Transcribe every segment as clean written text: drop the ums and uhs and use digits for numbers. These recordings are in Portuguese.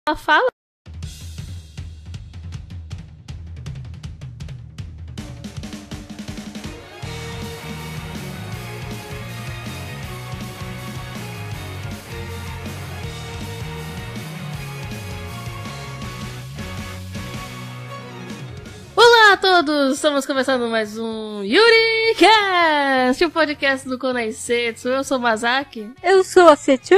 Ela fala. Olá a todos! Estamos começando mais um YuriCast, o podcast do Konaisetsu. Eu sou o Masaki. Eu sou a Setsu.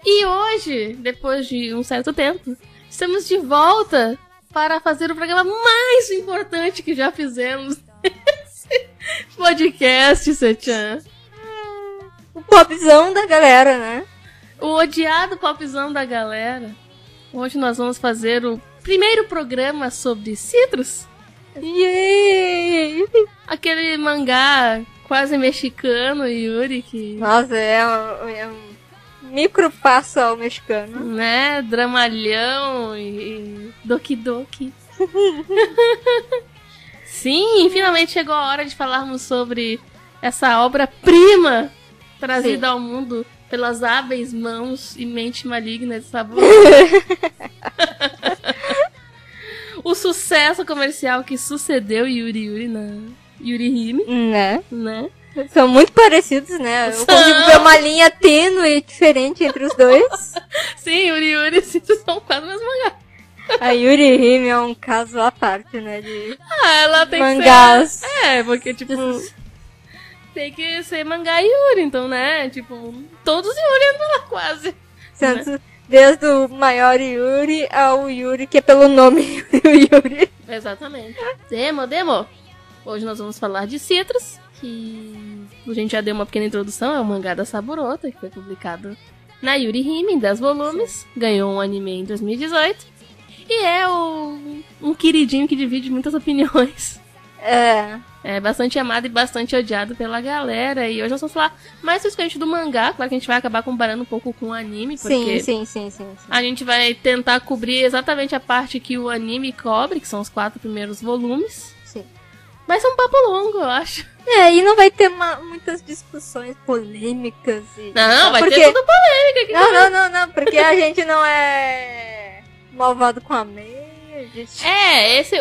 E hoje, depois de um certo tempo, estamos de volta para fazer o programa mais importante que já fizemos nesse podcast, Setchan. O popzão da galera, né? O odiado popzão da galera. Hoje nós vamos fazer o primeiro programa sobre Citrus. Yay! Aquele mangá quase mexicano, Yuri, que... Nossa, é um micro passo ao mexicano. né, dramalhão e doki doki. Sim, finalmente chegou a hora de falarmos sobre essa obra-prima trazida ao mundo pelas hábeis mãos e mente maligna de Saburo. O sucesso comercial que sucedeu Yuri Yuri na Yuri Hime, Né? né? São muito parecidos, né? Eu consigo ver uma linha tênue e diferente entre os dois. Sim, Yuri Yuri são quase o mesmo mangá. A Yuri Hime é um caso à parte, né? De Ela tem mangás. que ser... É, porque, tipo... tem que ser mangá Yuri, então, né? Tipo, todos Yuri andam lá quase. Sendo desde o maior Yuri ao Yuri que é pelo nome Yuri. Exatamente. Demo. Hoje nós vamos falar de Citrus, que a gente já deu uma pequena introdução, é o mangá da Saburota, que foi publicado na Yuri Hime, em 10 volumes, Sim. ganhou um anime em 2018, e é um queridinho que divide muitas opiniões. É bastante amado e bastante odiado pela galera. E hoje nós vamos falar mais especificamente do mangá. Claro que a gente vai acabar comparando um pouco com o anime, porque Sim. a gente vai tentar cobrir exatamente a parte que o anime cobre, que são os 4 primeiros volumes. Sim. Vai ser um papo longo, eu acho. E não vai ter muitas discussões polêmicas. Não, vai porque... ter tudo polêmica aqui. Não, porque a gente não é malvado com a meia.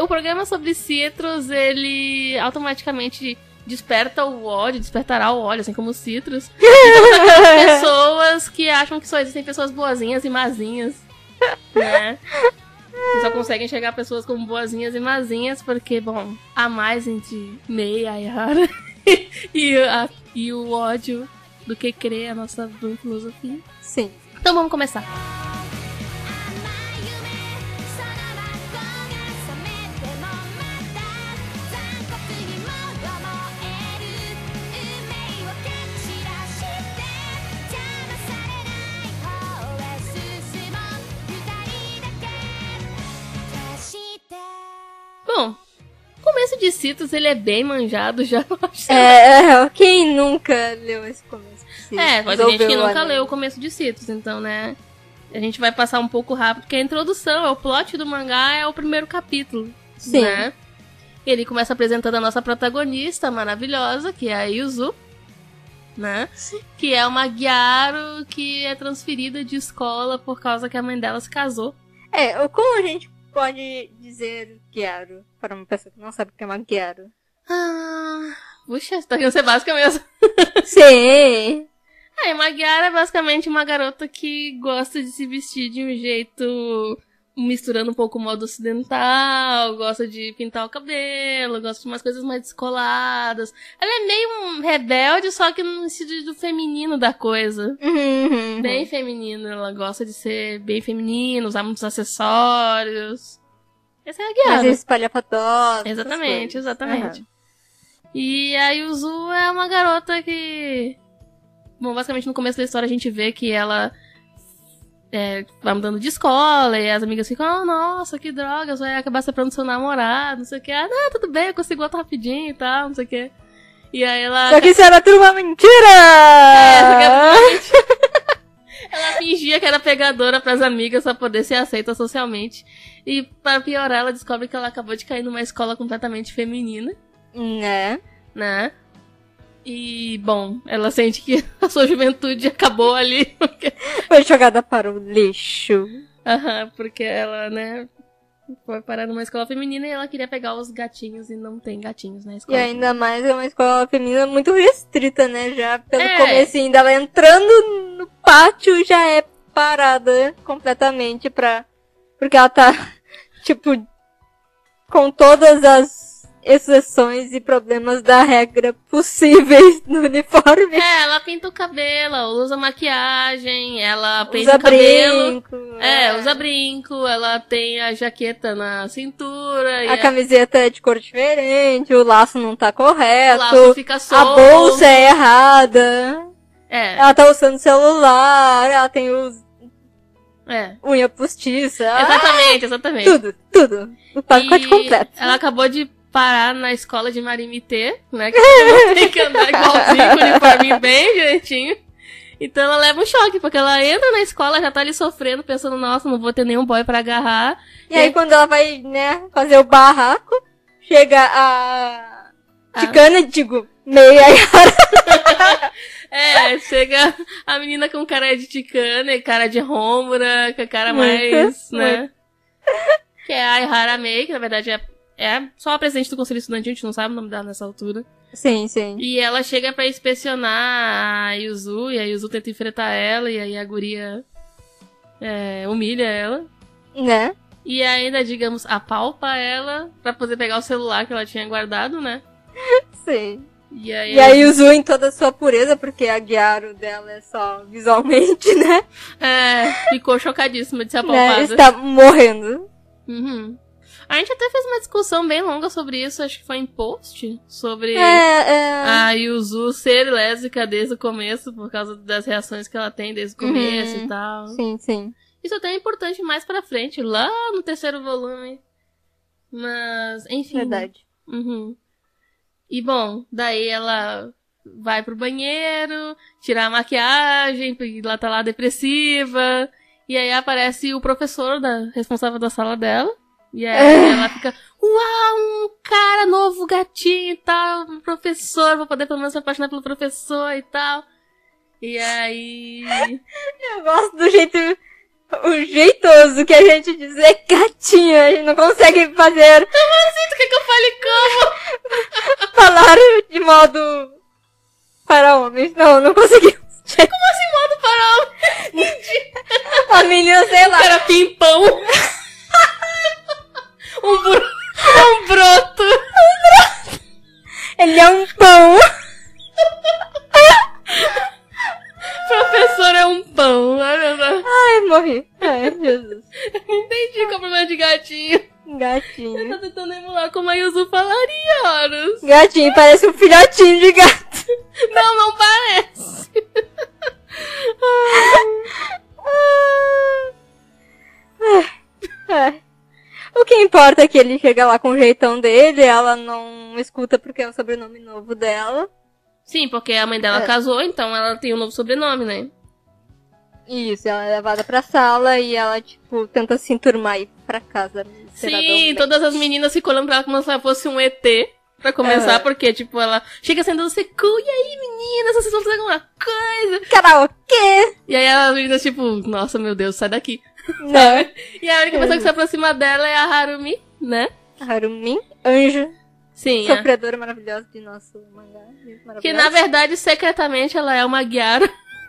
O programa sobre Citrus, ele automaticamente despertará o ódio, assim como o Citrus. Pessoas que acham que só existem pessoas boazinhas e mazinhas, né? Que só conseguem enxergar pessoas como boazinhas e mazinhas, porque, bom, há mais entre Mei, Ayara e o ódio do que crer a nossa filosofia. Sim. Então vamos começar. Bom, o começo de Citrus, ele é bem manjado já, eu acho. Quem nunca leu esse começo de Citrus? Mas a gente que nunca leu o começo de Citrus, então, né, a gente vai passar um pouco rápido, porque a introdução, o plot do mangá é o primeiro capítulo, Sim. né? Ele começa apresentando a nossa protagonista maravilhosa, que é a Yuzu, né? Sim. Que é uma Gyaru que é transferida de escola por causa que a mãe dela se casou. Como a gente pode dizer Gyaru para uma pessoa que não sabe o que é uma Gyaru? Puxa, tá querendo ser básica mesmo. Sim. Uma Gyaru é basicamente uma garota que gosta de se vestir de um jeito misturando um pouco o modo ocidental, gosta de pintar o cabelo, gosta de umas coisas mais descoladas. Ela é meio um rebelde, só que no sentido feminino da coisa. Bem feminino, ela gosta de ser bem feminina, usar muitos acessórios. Essa é a Gyaru. Mas espalhafatosa. Exatamente. E a Yuzu é uma garota que... Bom, basicamente no começo da história a gente vê que ela vai mudando de escola e as amigas ficam, nossa, que droga, você vai acabar separando seu namorado, não sei o que. Não, tudo bem, eu consigo voltar rapidinho e tal, não sei o que. E aí ela... Só que isso era tudo uma mentira! Ela fingia que era pegadora pras amigas pra poder ser aceita socialmente. E pra piorar, ela descobre que ela acabou de cair numa escola completamente feminina. Né? E, bom, ela sente que a sua juventude acabou ali. Foi jogada para o lixo. Aham, porque ela, né, foi parar numa escola feminina e ela queria pegar os gatinhos e não tem gatinhos na E escola. ainda mais é uma escola feminina muito restrita, né? Já pelo É. comecinho dela entrando no pátio já é parada completamente porque ela tá, tipo, com todas as exceções e problemas da regra possíveis no uniforme. É, ela pinta o cabelo, ela usa maquiagem, ela pinta Usa o cabelo. brinco. Usa brinco, ela tem a jaqueta na cintura. E A camiseta é de cor diferente, o laço não tá o correto. laço fica A solto. bolsa é errada. É, Ela tá usando celular, ela tem unha postiça. exatamente. Tudo. O pacote E completo. ela acabou de parar na escola de Marimité, né? Que ela tem que andar igualzinho, com o uniforme bem direitinho. Então ela leva um choque, porque ela entra na escola, já tá ali sofrendo, pensando, nossa, não vou ter nenhum boy pra agarrar. E aí quando ela vai, né, fazer o barraco, chega a Ticana, digo, meia chega a menina com cara de ticana e cara de Rômura, com a cara mais, né? Que é a Aihara Mei, que na verdade é só a presidente do conselho estudantil, a gente não sabe o nome dela nessa altura. Sim. E ela chega pra inspecionar a Yuzu, e a Yuzu tenta enfrentar ela, e aí a guria humilha ela. Né? E ainda, digamos, apalpa ela pra poder pegar o celular que ela tinha guardado, né? Sim. E aí, E aí Yuzu em toda a sua pureza, porque a Gyaru dela é só visualmente, né? ficou chocadíssima de ser Né? apalpada. Está morrendo. Uhum. A gente até fez uma discussão bem longa sobre isso, acho que foi em post, sobre a Yuzu ser lésbica desde o começo, por causa das reações que ela tem desde o começo e tal. Sim. Isso até é importante mais pra frente, lá no 3º volume. Mas, enfim. Verdade. Uhum. E bom, daí ela vai pro banheiro, tirar a maquiagem, porque ela tá lá depressiva. E aí aparece o professor responsável da sala dela. E aí ela fica, uau, um cara novo, gatinho e tal, um professor, vou poder pelo menos se apaixonar pelo professor e tal. E aí... Eu gosto do o jeitoso que a gente diz é gatinha, a gente não consegue fazer... Tu quer que eu fale como? falar de modo para homens. Não conseguimos. Como assim modo para homens? A menina, sei lá. Era pimpão. Um broto. Ele é um pão. Professor é um pão. Ai, meu Deus. Ai, morri. Ai, Jesus. Entendi qual é o problema de gatinho. Eu Gatinho. tô tentando emular como a Yuzu falaria, Horus. Gatinho, parece um filhotinho de gato. Não parece. O que importa é que ele chega lá com o jeitão dele, ela não escuta porque é o sobrenome novo dela. Sim, porque a mãe dela casou, então ela tem um novo sobrenome, né? Isso, ela é levada pra sala e ela, tipo, tenta se enturmar e ir pra casa. Sim, todas as meninas ficam olhando pra ela como se ela fosse um ET. Pra começar, porque, tipo, ela chega sendo você cool, e aí, meninas, vocês vão fazer alguma coisa? Karaokê! E aí as meninas, tipo, nossa, meu Deus, sai daqui. Né? E a única pessoa que se aproxima dela é a Harumi, né? Harumin, anjo, Sim. sofredora maravilhosa de nosso mangá. Que, na verdade, secretamente, ela é uma Gyaru.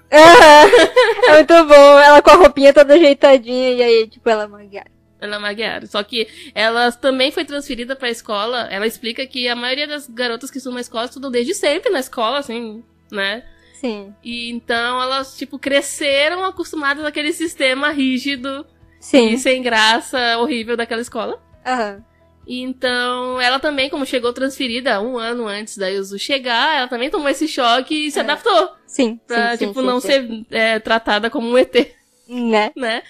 É muito bom, ela com a roupinha toda ajeitadinha, e aí, tipo, ela é uma Gyaru. Ela é uma Gyaru. Só que ela também foi transferida pra escola. Ela explica que a maioria das garotas que estudam na escola estudam desde sempre na escola, assim, né? Sim. E então elas, tipo, cresceram acostumadas àquele sistema rígido Sim. e sem graça, horrível daquela escola. Aham. E então, ela também, como chegou transferida 1 ano antes da Yuzu chegar, ela também tomou esse choque e se adaptou. Sim. Pra, sim, tipo, sim, não sim. ser tratada como um ET, Né? né?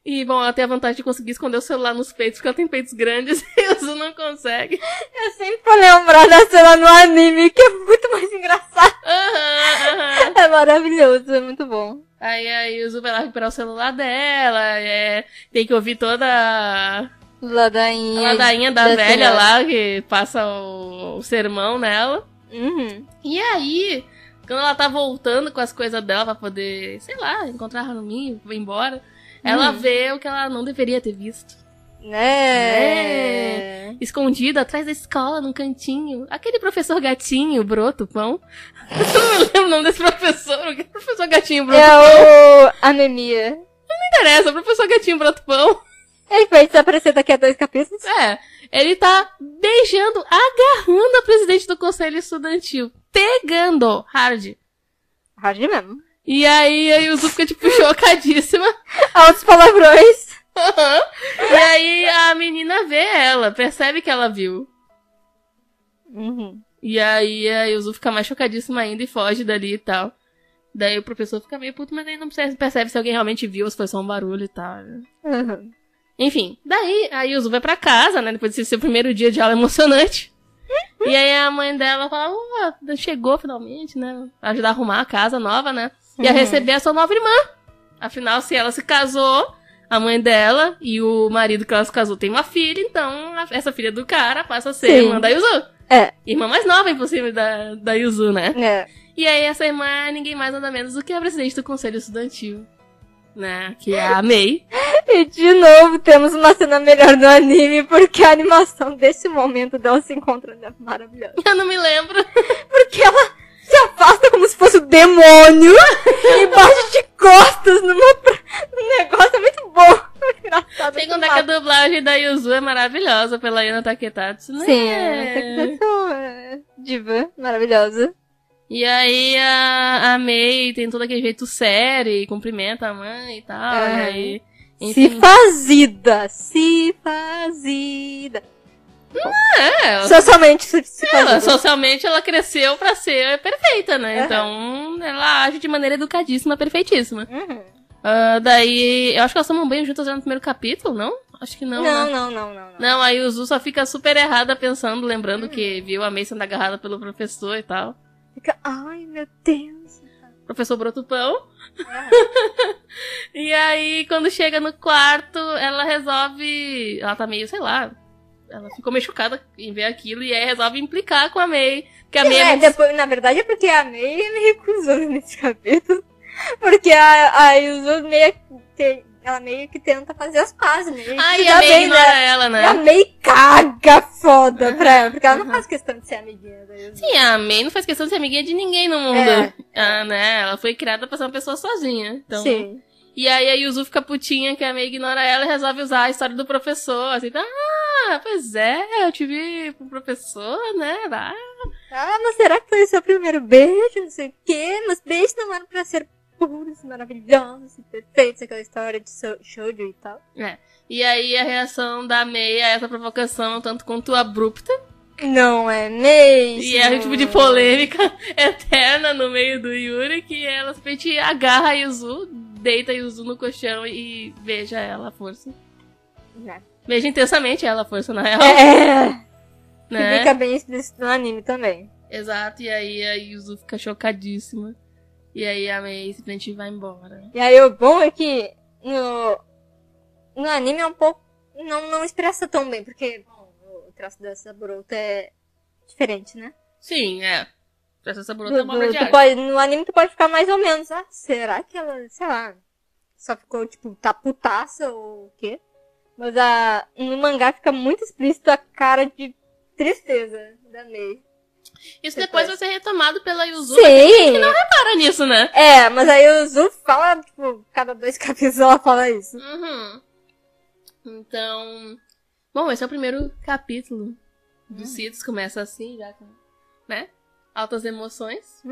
E, bom, ela tem a vantagem de conseguir esconder o celular nos peitos, porque ela tem peitos grandes e a Yuzu não consegue. Eu sempre vou lembrar da cena no anime, que é muito mais engraçado. Aham. É maravilhoso, é muito bom. Aí a Yuzu vai lá recuperar o celular dela, tem que ouvir toda a ladainha da velha senhora. lá, que passa o sermão nela. Uhum. E aí, quando ela tá voltando com as coisas dela pra poder, sei lá, encontrar a Harumi, ir embora, ela vê o que ela não deveria ter visto. Escondida atrás da escola, num cantinho. Aquele professor gatinho, broto, pão. Eu não me lembro o nome desse professor. O professor gatinho, broto, pão. É o Anemia. Não interessa, o professor gatinho, broto, pão. Ele vai desaparecer daqui a 2 capítulos. Ele tá beijando, agarrando a presidente do conselho estudantil. Pegando. Hard mesmo. E aí a Yuzu fica, tipo, chocadíssima. Altos palavrões. E aí a menina vê ela, percebe que ela viu. E aí a Yuzu fica mais chocadíssima ainda e foge dali e tal. Daí o professor fica meio puto, mas aí não percebe se alguém realmente viu, se foi só um barulho e tal. Enfim, daí a Yuzu vai pra casa, né, depois de ser o primeiro dia de aula emocionante. E aí a mãe dela fala, chegou finalmente, né, ajudar a arrumar a casa nova, né, e a receber a sua nova irmã. Afinal, se ela se casou, a mãe dela e o marido que ela se casou tem uma filha, então essa filha do cara passa a ser irmã da Yuzu. Irmã mais nova, impossível, da Yuzu, né? E aí essa irmã é ninguém mais nada menos do que a presidente do conselho estudantil, né? Que é a Mei. E de novo temos uma cena melhor no anime, porque a animação desse momento dela se encontrando é maravilhosa. Eu não me lembro. Porque ela se afasta como se fosse o demônio e bate de costas num negócio muito bom. Engraçado. Sem contar que a dublagem da Yuzu é maravilhosa pela Yuna Taketatsu, né? Sim, a Yuna Taketatsu é diva, maravilhosa. E aí a Mei tem todo aquele jeito sério e cumprimenta a mãe e tal. E aí, enfim. Se fazida. Socialmente ela cresceu pra ser perfeita, né? Então ela age de maneira educadíssima, perfeitíssima. Daí, eu acho que elas tomam banho juntas já no primeiro capítulo, não? Acho que não. Não, a Yuzu só fica super errada pensando, lembrando que viu a Mei sendo agarrada pelo professor e tal. Fica, ai meu Deus. Professor Brotupão. E aí, quando chega no quarto, ela resolve... Ela tá meio, sei lá... Ela ficou meio chocada em ver aquilo e aí resolve implicar com a Mei. Que a Mei depois, na verdade é porque a Mei me recusou nesse capítulo. Porque a Yuzu ela meio que tenta fazer as pazes. E a Mei ignora ela, né? E a Mei caga foda pra ela, porque ela não faz questão de ser amiguinha da Yuzu. Sim, a Mei não faz questão de ser amiguinha de ninguém no mundo. Né? Ela foi criada pra ser uma pessoa sozinha. Então... Sim. E aí a Yuzu fica putinha que a Mei ignora ela e resolve usar a história do professor. Assim, pois é, eu te vi pro professor, né? Mas será que foi o seu primeiro beijo? Não sei o quê. Mas beijos não eram pra ser puros, maravilhosos, perfeitos. Aquela história de shoujo e tal. E aí a reação da Mei a essa provocação é um tanto quanto abrupta. Não é mesmo? E é um tipo de polêmica eterna no meio do Yuri, que ela simplesmente agarra a Yuzu, deita a Yuzu no colchão e beija ela à força. Beija intensamente ela à força, na real. Né? Fica bem explícito no anime também. Exato, e aí a Yuzu fica chocadíssima. E aí a Mei simplesmente vai embora. E aí o bom é que no anime é um pouco... Não expressa tão bem, porque... O traço dessa Boruto é diferente, né? Sim, o traço dessa Boruto é uma obra de arte. No anime tu pode ficar mais ou menos, será que ela, sei lá, só ficou, tipo, tá putaça ou o quê? Mas no mangá fica muito explícito a cara de tristeza da Mei. Isso depois vai ser retomado pela Yuzu, Sim. Mas tem gente que não repara nisso, né? Mas a Yuzu fala, tipo, cada 2 capítulos ela fala isso. Então... Bom, esse é o primeiro capítulo do Citrus, começa assim, já com, né? Altas emoções.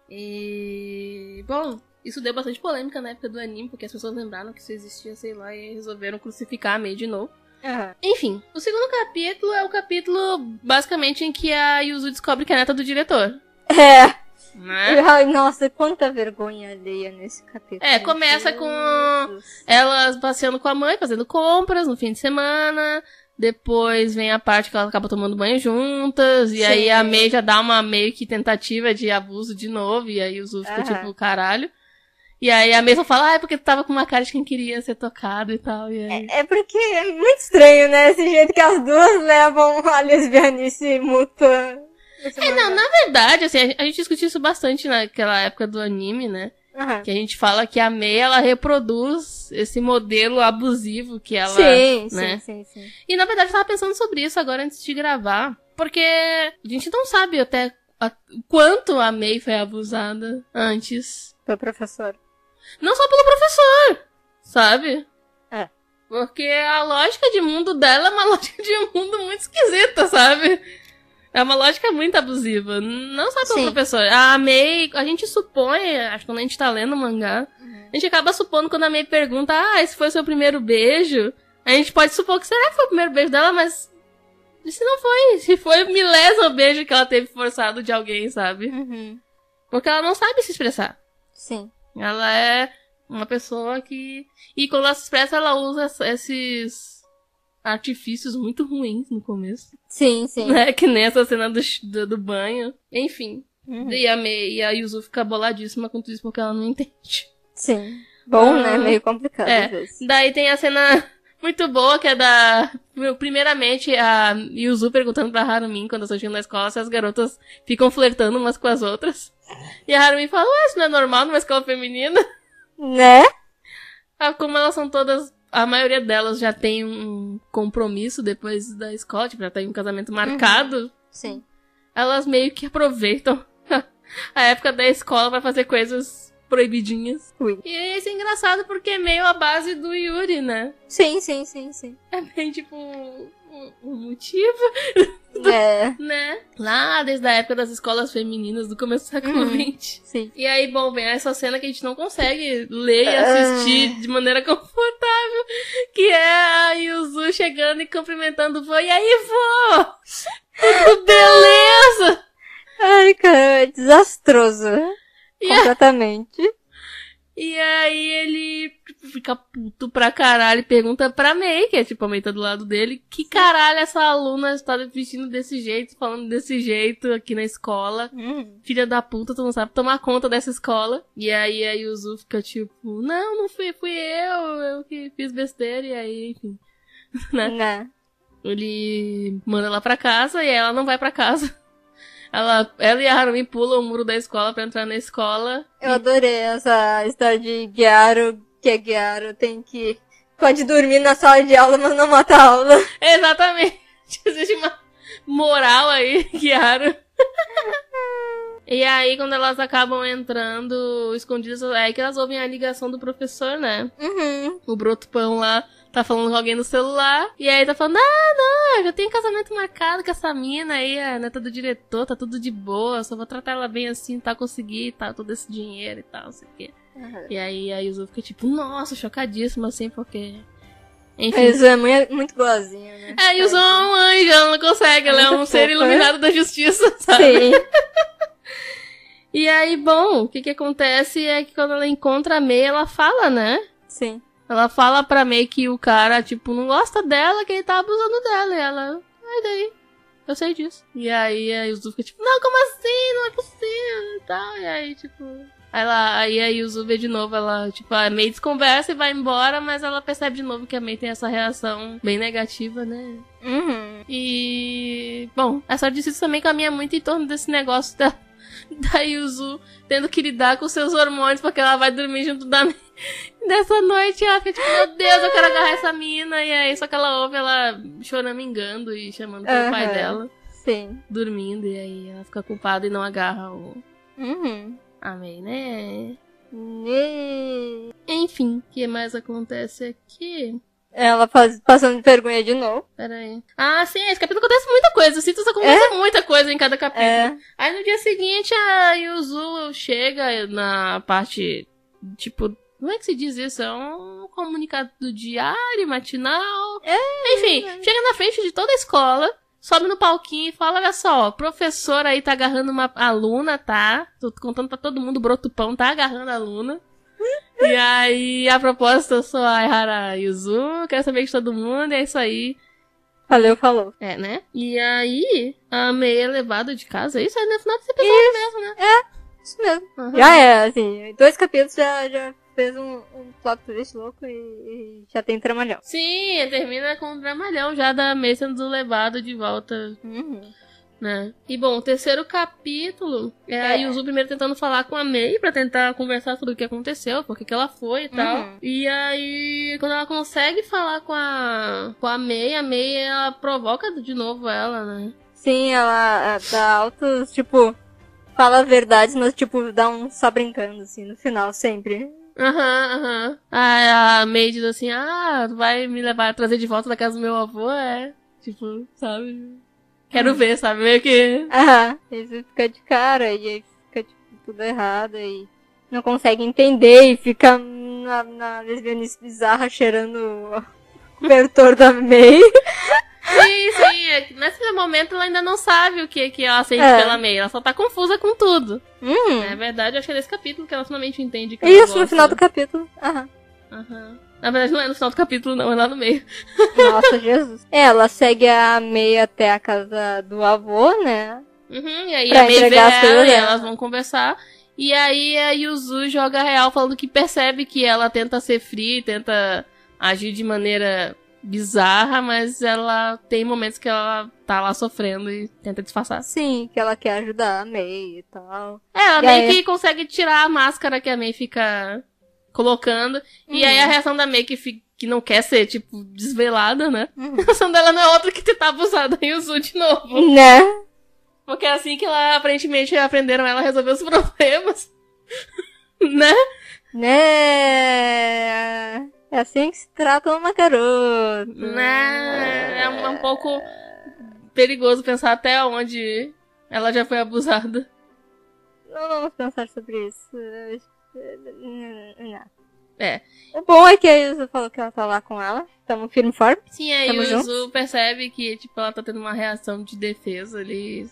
E... Bom, isso deu bastante polêmica na época do anime, porque as pessoas lembraram que isso existia, sei lá, e resolveram crucificar a Mei de novo. Enfim, o segundo capítulo é o capítulo, basicamente, em que a Yuzu descobre que é neta do diretor. Né? Ai, nossa, quanta vergonha alheia nesse capítulo. Começa com elas passeando com a mãe, fazendo compras no fim de semana. Depois vem a parte que ela acaba tomando banho juntas. E aí a Mei já dá uma meio que tentativa de abuso de novo. E aí o Zu fica tipo, caralho. E aí a Mei só fala, é porque tu tava com uma cara de quem queria ser tocado e tal. E aí... É porque é muito estranho, né? Esse jeito que as duas levam a lesbianice mútua. Na verdade, assim, a gente discutiu isso bastante naquela época do anime, né? Aham. Que a gente fala que a Mei, ela reproduz esse modelo abusivo que ela, Sim, né? sim. E na verdade eu tava pensando sobre isso agora antes de gravar, porque a gente não sabe até quanto a Mei foi abusada antes. Foi professor. Não só pelo professor, sabe? É. Porque a lógica de mundo dela é uma lógica de mundo muito esquisita, sabe? É uma lógica muito abusiva. Não só pelo Sim. professor. A Mei, a gente supõe, acho que quando a gente tá lendo o mangá, a gente acaba supondo quando a Mei pergunta, esse foi o seu primeiro beijo? A gente pode supor que será que foi o primeiro beijo dela, mas e se não foi? Se foi o milésimo beijo que ela teve forçado de alguém, sabe? Uhum. Porque ela não sabe se expressar. Sim. Ela é uma pessoa que... E quando ela se expressa, ela usa esses artifícios muito ruins no começo. Sim. Né? Que nem essa cena do banho. Enfim. Uhum. E a Mei e a Yuzu fica boladíssima com tudo isso porque ela não entende. Sim. Bom, né? Meio complicado às vezes. Daí tem a cena muito boa que é da... Primeiramente, a Yuzu perguntando pra Harumin quando estão chegando na escola se as garotas ficam flertando umas com as outras. E a Harumin fala, isso não é normal numa escola feminina? Né? Como elas são todas... A maioria delas já tem um compromisso depois da escola, tipo, já tem um casamento marcado. Sim. Elas meio que aproveitam a época da escola pra fazer coisas proibidinhas. Ui. E isso é engraçado porque é meio a base do Yuri, né? Sim. É bem, tipo, o motivo, É. né? Lá desde a época das escolas femininas do começo do século XX. Sim. E aí, bom, vem essa cena que a gente não consegue ler e assistir de maneira confortável, que é a Yuzu chegando e cumprimentando o vô. E aí, vô? Tudo beleza? Ai, cara, é desastroso. E Completamente. E aí ele fica puto pra caralho e pergunta pra Mei, que é tipo a Mei tá do lado dele, que caralho essa aluna está vestindo desse jeito, falando desse jeito aqui na escola. Filha da puta, tu não sabe tomar conta dessa escola. E aí a Yuzu fica tipo, não fui eu que fiz besteira, e aí, enfim. Né? Ele manda ela pra casa e ela não vai pra casa. Ela e a Harumin pulam o muro da escola pra entrar na escola. Eu adorei essa história de Gyaru, que é Gyaru, pode dormir na sala de aula, mas não mata a aula. Exatamente. Existe uma moral aí, Gyaru. E aí, quando elas acabam entrando escondidas, é aí que elas ouvem a ligação do professor, né? O Brotupão lá tá falando com alguém no celular. E aí tá falando, não, eu já tenho casamento marcado com essa mina aí, a neta do diretor, tá tudo de boa, só vou tratar ela bem assim, tá, conseguir, tá, todo esse dinheiro e tal, não sei o quê. E aí a Yuzu fica tipo, nossa, chocadíssima, assim, porque... Enfim. A Yuzu é muito boazinha, né? A Yuzu é um anjo, ela não consegue, ela é um ser iluminado da justiça, sabe? Sim. E aí, bom, o que acontece é que quando ela encontra a Mei, ela fala, né? Sim. Ela fala pra Mei que o cara, tipo, não gosta dela, que ele tá abusando dela. E ela, daí? Eu sei disso. E aí a Yuzu fica tipo, não, como assim? Não é possível e tal. E aí, tipo... Aí a Yuzu vê de novo, ela, tipo, a Mei desconversa e vai embora, mas ela percebe de novo que a Mei tem essa reação bem negativa, né? E... Bom, a história de Cício também caminha muito em torno desse negócio da Yuzu tendo que lidar com seus hormônios porque ela vai dormir junto da Mei. Nessa noite ela fica tipo, meu Deus, eu quero agarrar essa mina. E aí só que ela ouve ela choramingando e chamando pelo pai dela. Sim. Dormindo, e aí ela fica culpada e não agarra a Mei, né? Enfim, o que mais acontece aqui? Ela passando vergonha de novo. Pera aí. Ah, sim, esse capítulo acontece muita coisa. O Citrus acontece muita coisa em cada capítulo. Aí no dia seguinte a Yuzu chega na parte, tipo, como é que se diz isso? É um comunicado diário, matinal. Enfim, chega na frente de toda a escola, sobe no palquinho e fala, olha só, o professor aí tá agarrando uma aluna, tá? Tô contando pra todo mundo, o Brotupão tá agarrando a aluna. E aí, a proposta, eu sou a Ihara Yuzu, quero saber de todo mundo, e é isso aí. Falou. É, né? E aí, a Mei é levada de casa, é isso? É no final desse episódio mesmo, né? Isso mesmo. Já é, assim, 2 capítulos já fez um plot twist louco e já tem tramalhão. Sim, termina com um dramalhão já da Mei sendo levado de volta né? E bom, o terceiro capítulo é a Yuzu primeiro tentando falar com a Mei pra tentar conversar sobre o que aconteceu, por que ela foi e tal. E aí, quando ela consegue falar com a Mei ela provoca de novo ela, né? Sim, ela dá altos, tipo, fala a verdade, mas tipo, dá um só brincando, assim, no final, sempre. A Mei diz assim, vai me levar, trazer de volta da casa do meu avô, tipo, sabe? Quero ver, sabe? Meio que... Aí você fica de cara, e aí fica, tipo, tudo errado, e não consegue entender, e fica na lesbianice bizarra cheirando o cobertor da Mei. Sim. Nesse momento ela ainda não sabe o que ela sente pela Mei. Ela só tá confusa com tudo. É verdade, eu acho que é nesse capítulo que ela finalmente entende que ela gosta. No final do capítulo. Na verdade não é no final do capítulo, não, é lá no meio. Nossa, Jesus. Ela segue a Mei até a casa do avô, né? E aí a Mei vê ela e elas vão conversar. E aí a Yuzu joga real falando que percebe que ela tenta ser fria, tenta agir de maneira bizarra, mas ela tem momentos que ela tá lá sofrendo e tenta disfarçar. Sim, que ela quer ajudar a Mei e tal. Ela meio que consegue tirar a máscara que a Mei fica colocando. E aí a reação da Mei que não quer ser, tipo, desvelada, né? A reação dela não é outra que tentar abusar da Yuzu de novo. Né? Porque é assim que ela, aparentemente, aprenderam ela a resolver os problemas. Né? É assim que se trata uma garota. Né? É um pouco perigoso pensar até onde ela já foi abusada. Não vamos pensar sobre isso. Não. O bom é que a Yuzu falou que ela tá lá com ela. Tamo firme e forte. Sim, a Yuzu percebe que, tipo, ela tá tendo uma reação de defesa ali.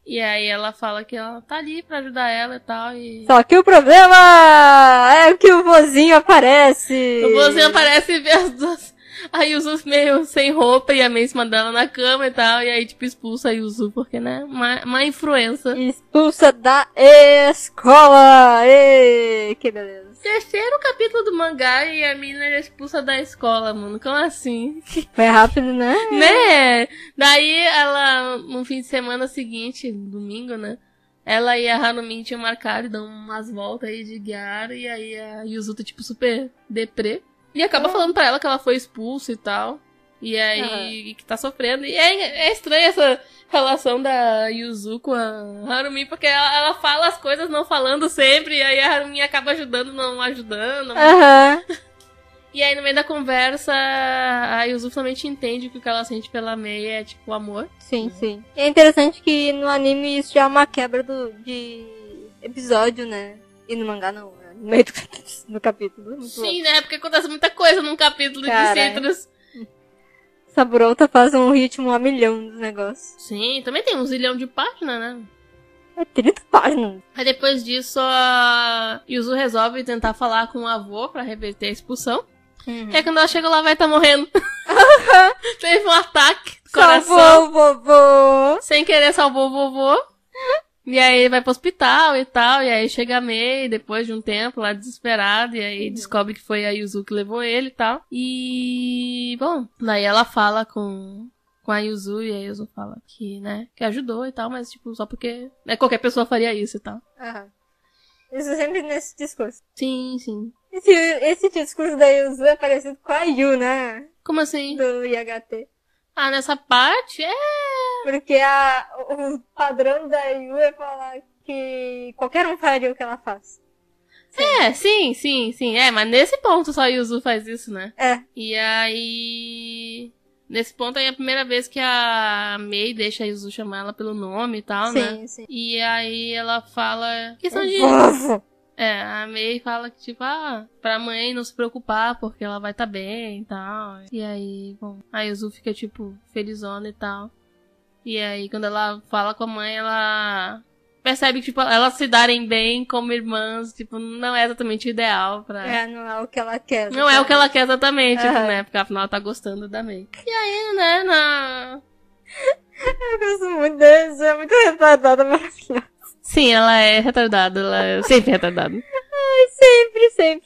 E aí ela fala que ela tá ali pra ajudar ela e tal. Só que o problema é que o vozinho aparece. O vozinho aparece e vê as duas. A Yuzu meio sem roupa e a Mei em cima dela na cama e tal. E aí, tipo, expulsa a Yuzu, porque, né? Má influência. Expulsa da escola! Que beleza. Terceiro capítulo do mangá e a menina é expulsa da escola, mano. Como assim? Foi rápido, né? Né? Daí ela, no fim de semana seguinte, domingo, né? Ela e a Harumin tinham marcado e dão umas voltas aí de guiar. E aí a Yuzu tá, tipo, super deprê. E acaba falando pra ela que ela foi expulsa e tal. E aí, que tá sofrendo. E é estranha essa relação da Yuzu com a Harumin, porque ela fala as coisas não falando sempre, e aí a Harumin acaba ajudando, não ajudando. E aí, no meio da conversa, a Yuzu finalmente entende que o que ela sente pela Mei é, tipo, amor. Sim. É interessante que no anime isso já é uma quebra de episódio, né? E no mangá não, né? No meio do capítulo. Sim, né? Porque acontece muita coisa num capítulo de Citrus. Saburota faz um ritmo a milhão dos negócios. Sim, também tem um zilhão de páginas, né? É 30 páginas. Aí depois disso, a Yuzu resolve tentar falar com o avô pra reverter a expulsão. E aí quando ela chega lá, vai estar morrendo. Teve um ataque do coração. Salvou o vovô. Sem querer salvou o vovô. E aí ele vai pro hospital e tal. E aí chega a Mei, depois de um tempo, lá desesperado. E aí descobre que foi a Yuzu que levou ele e tal. E, bom, daí ela fala com a Yuzu. E a Yuzu fala que, né, que ajudou e tal. Mas, tipo, só porque qualquer pessoa faria isso e tal. Isso sempre nesse discurso. Sim. Esse discurso da Yuzu é parecido com a Yu, né? Como assim? Do IHT. Nessa parte Porque o padrão da Yu é falar que qualquer um faria o que ela faz. Sim. Mas nesse ponto só a Yuzu faz isso, né? E aí... Nesse ponto aí é a primeira vez que a Mei deixa a Yuzu chamar ela pelo nome e tal, né? Sim. E aí ela fala... Questão de... a Mei fala que, tipo, pra mãe não se preocupar, porque ela vai tá bem e tal. E aí, bom, a Yuzu fica, tipo, felizona e tal. E aí, quando ela fala com a mãe, ela percebe que, tipo, elas se darem bem como irmãs, tipo, não é exatamente o ideal pra... não é o que ela quer. Não é o que ela quer exatamente, tipo, né? Porque afinal ela tá gostando da Mei. E aí, né, Eu gosto muito dessa, é muito retardada, maravilhosa. Sim, ela é retardada, ela é sempre retardada.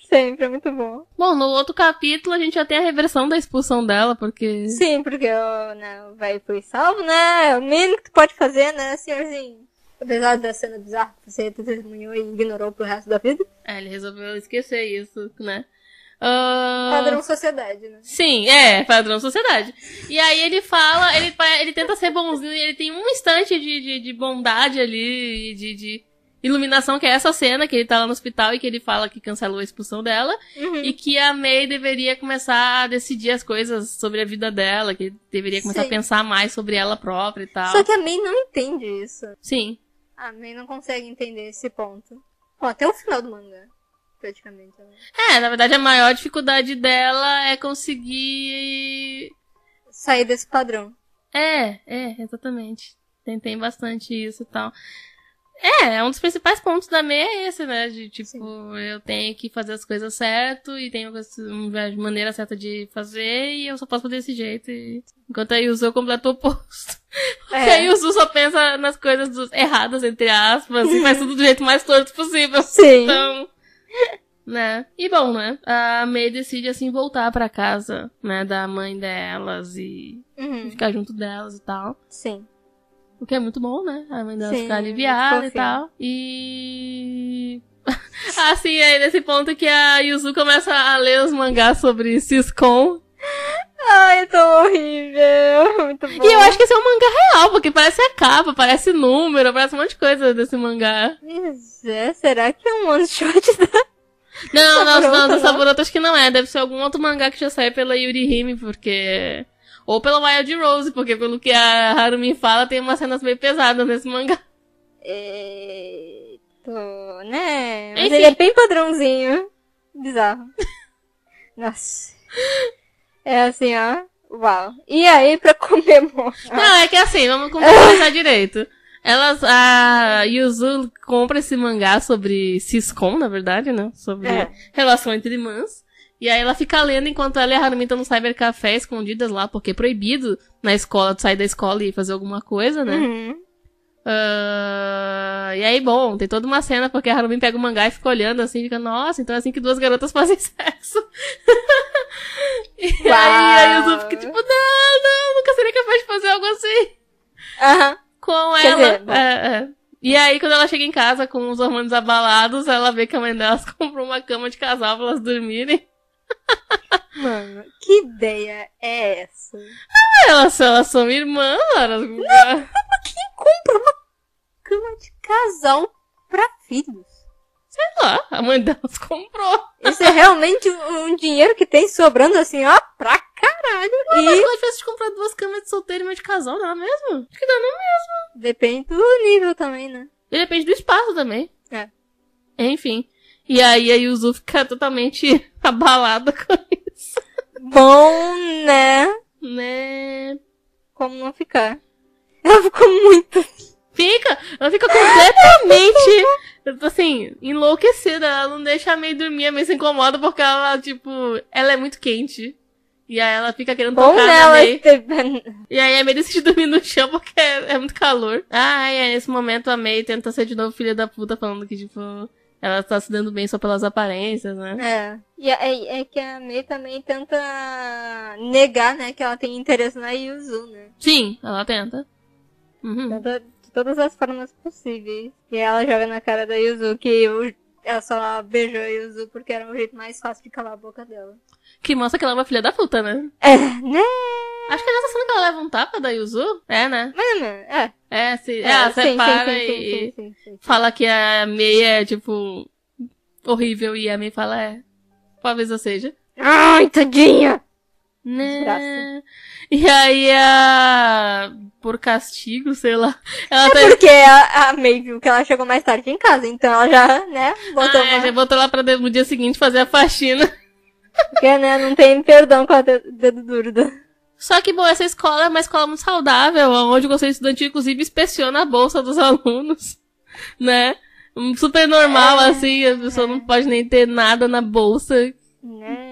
Sempre. É muito bom. Bom, no outro capítulo a gente já tem a reversão da expulsão dela, porque... Sim, porque o velho foi salvo, né? É o mínimo que tu pode fazer, né, senhorzinho? Apesar da cena bizarra que você testemunhou e ignorou pro resto da vida. Ele resolveu esquecer isso, né? Padrão sociedade, né? Sim, padrão sociedade. E aí ele fala, ele tenta ser bonzinho e ele tem um instante de bondade ali, de iluminação, que é essa cena que ele tá lá no hospital e que ele fala que cancelou a expulsão dela e que a May deveria começar a decidir as coisas sobre a vida dela, que deveria começar a pensar mais sobre ela própria e tal. Só que a May não entende isso. Sim. A May não consegue entender esse ponto. Ó, até o final do mangá, praticamente. Na verdade a maior dificuldade dela é conseguir... sair desse padrão. Exatamente. Tem bastante isso e tal. Um dos principais pontos da May é esse, né? De, tipo, sim, eu tenho que fazer as coisas certo e tenho uma maneira certa de fazer e eu só posso fazer desse jeito. Enquanto a Yuzu é o completo oposto. Porque a Yuzu só pensa nas coisas erradas, entre aspas, e faz tudo do jeito mais torto possível. Sim. Então, né? E bom, né? A May decide, assim, voltar pra casa, né? Da mãe delas e ficar junto delas e tal. Sim. O que é muito bom, né? A mãe dela ficar aliviada e tal. E... assim, aí nesse ponto que a Yuzu começa a ler os mangás sobre Siscon. Ai, tão horrível. Muito bom. E eu acho que esse é um mangá real, porque parece a capa, parece número, parece um monte de coisa desse mangá. Será que é um one shot da... Não, do Saburoto acho que não é. Deve ser algum outro mangá que já saiu pela Yuri Hime, porque... Ou pela Wild Rose, porque pelo que a Harumi fala, tem umas cenas meio pesadas nesse mangá. Né? Mas ele é bem padrãozinho. Bizarro. Nossa. É assim, ó. Uau. E aí, pra comemorar? Não, é que assim, vamos começar direito. A Yuzu compra esse mangá sobre Siscon, na verdade, né? Sobre relação entre irmãs. E aí ela fica lendo enquanto ela e a Harumi estão no cybercafé escondidas lá, porque é proibido na escola, tu sair da escola e fazer alguma coisa, né? E aí, bom, tem toda uma cena porque a Harumi pega o mangá e fica olhando assim, fica, nossa, então é assim que duas garotas fazem sexo. E aí a Yuzu fica tipo, não, nunca seria capaz de fazer algo assim. Com ela. E aí, quando ela chega em casa com os hormônios abalados, ela vê que a mãe delas comprou uma cama de casal pra elas dormirem. Mano, que ideia é essa? Elas são irmãs, Não, quem compra uma cama de casal pra filhos? Sei lá, a mãe delas comprou. Isso é realmente um dinheiro que tem sobrando assim, ó, pra caralho. Mas ela é difícil de comprar duas camas de solteiro e uma de casal, dá mesmo? Acho que dá não mesmo. Depende do nível também, né? E depende do espaço também. Enfim. E aí a Yuzu fica totalmente abalada com isso. Bom, né? Né? Como não ficar? Ela ficou muito... Ela fica completamente, assim, enlouquecida. Ela não deixa a May dormir, a May se incomoda porque ela, tipo, ela é muito quente. E aí ela fica querendo tocar na May. E aí a May decide dormir no chão porque é muito calor. E aí nesse momento a May tenta ser de novo filha da puta, falando que, tipo, ela tá se dando bem só pelas aparências, né? E é que a May também tenta negar, né, que ela tem interesse na Yuzu, né? Sim, ela tenta. Tenta de todas as formas possíveis. E ela joga na cara da Yuzu que ela só beijou a Yuzu porque era um jeito mais fácil de calar a boca dela. Que mostra que ela é uma filha da puta, né? Né? Acho que é nessa cena que ela leva um tapa da Yuzu. Né? Ela separa e fala que a May é, tipo, horrível. E a May fala, talvez eu seja. Ai, tadinha! Né? E aí, por castigo, sei lá. Ela porque a May viu que ela chegou mais tarde em casa. Então ela já, né, já botou lá no dia seguinte fazer a faxina. Porque, né, não tem perdão com a dedo duro. Só que, bom, essa escola é uma escola muito saudável, onde o conselho estudantil, inclusive, inspeciona a bolsa dos alunos, né? Super normal, assim, a pessoa não pode nem ter nada na bolsa.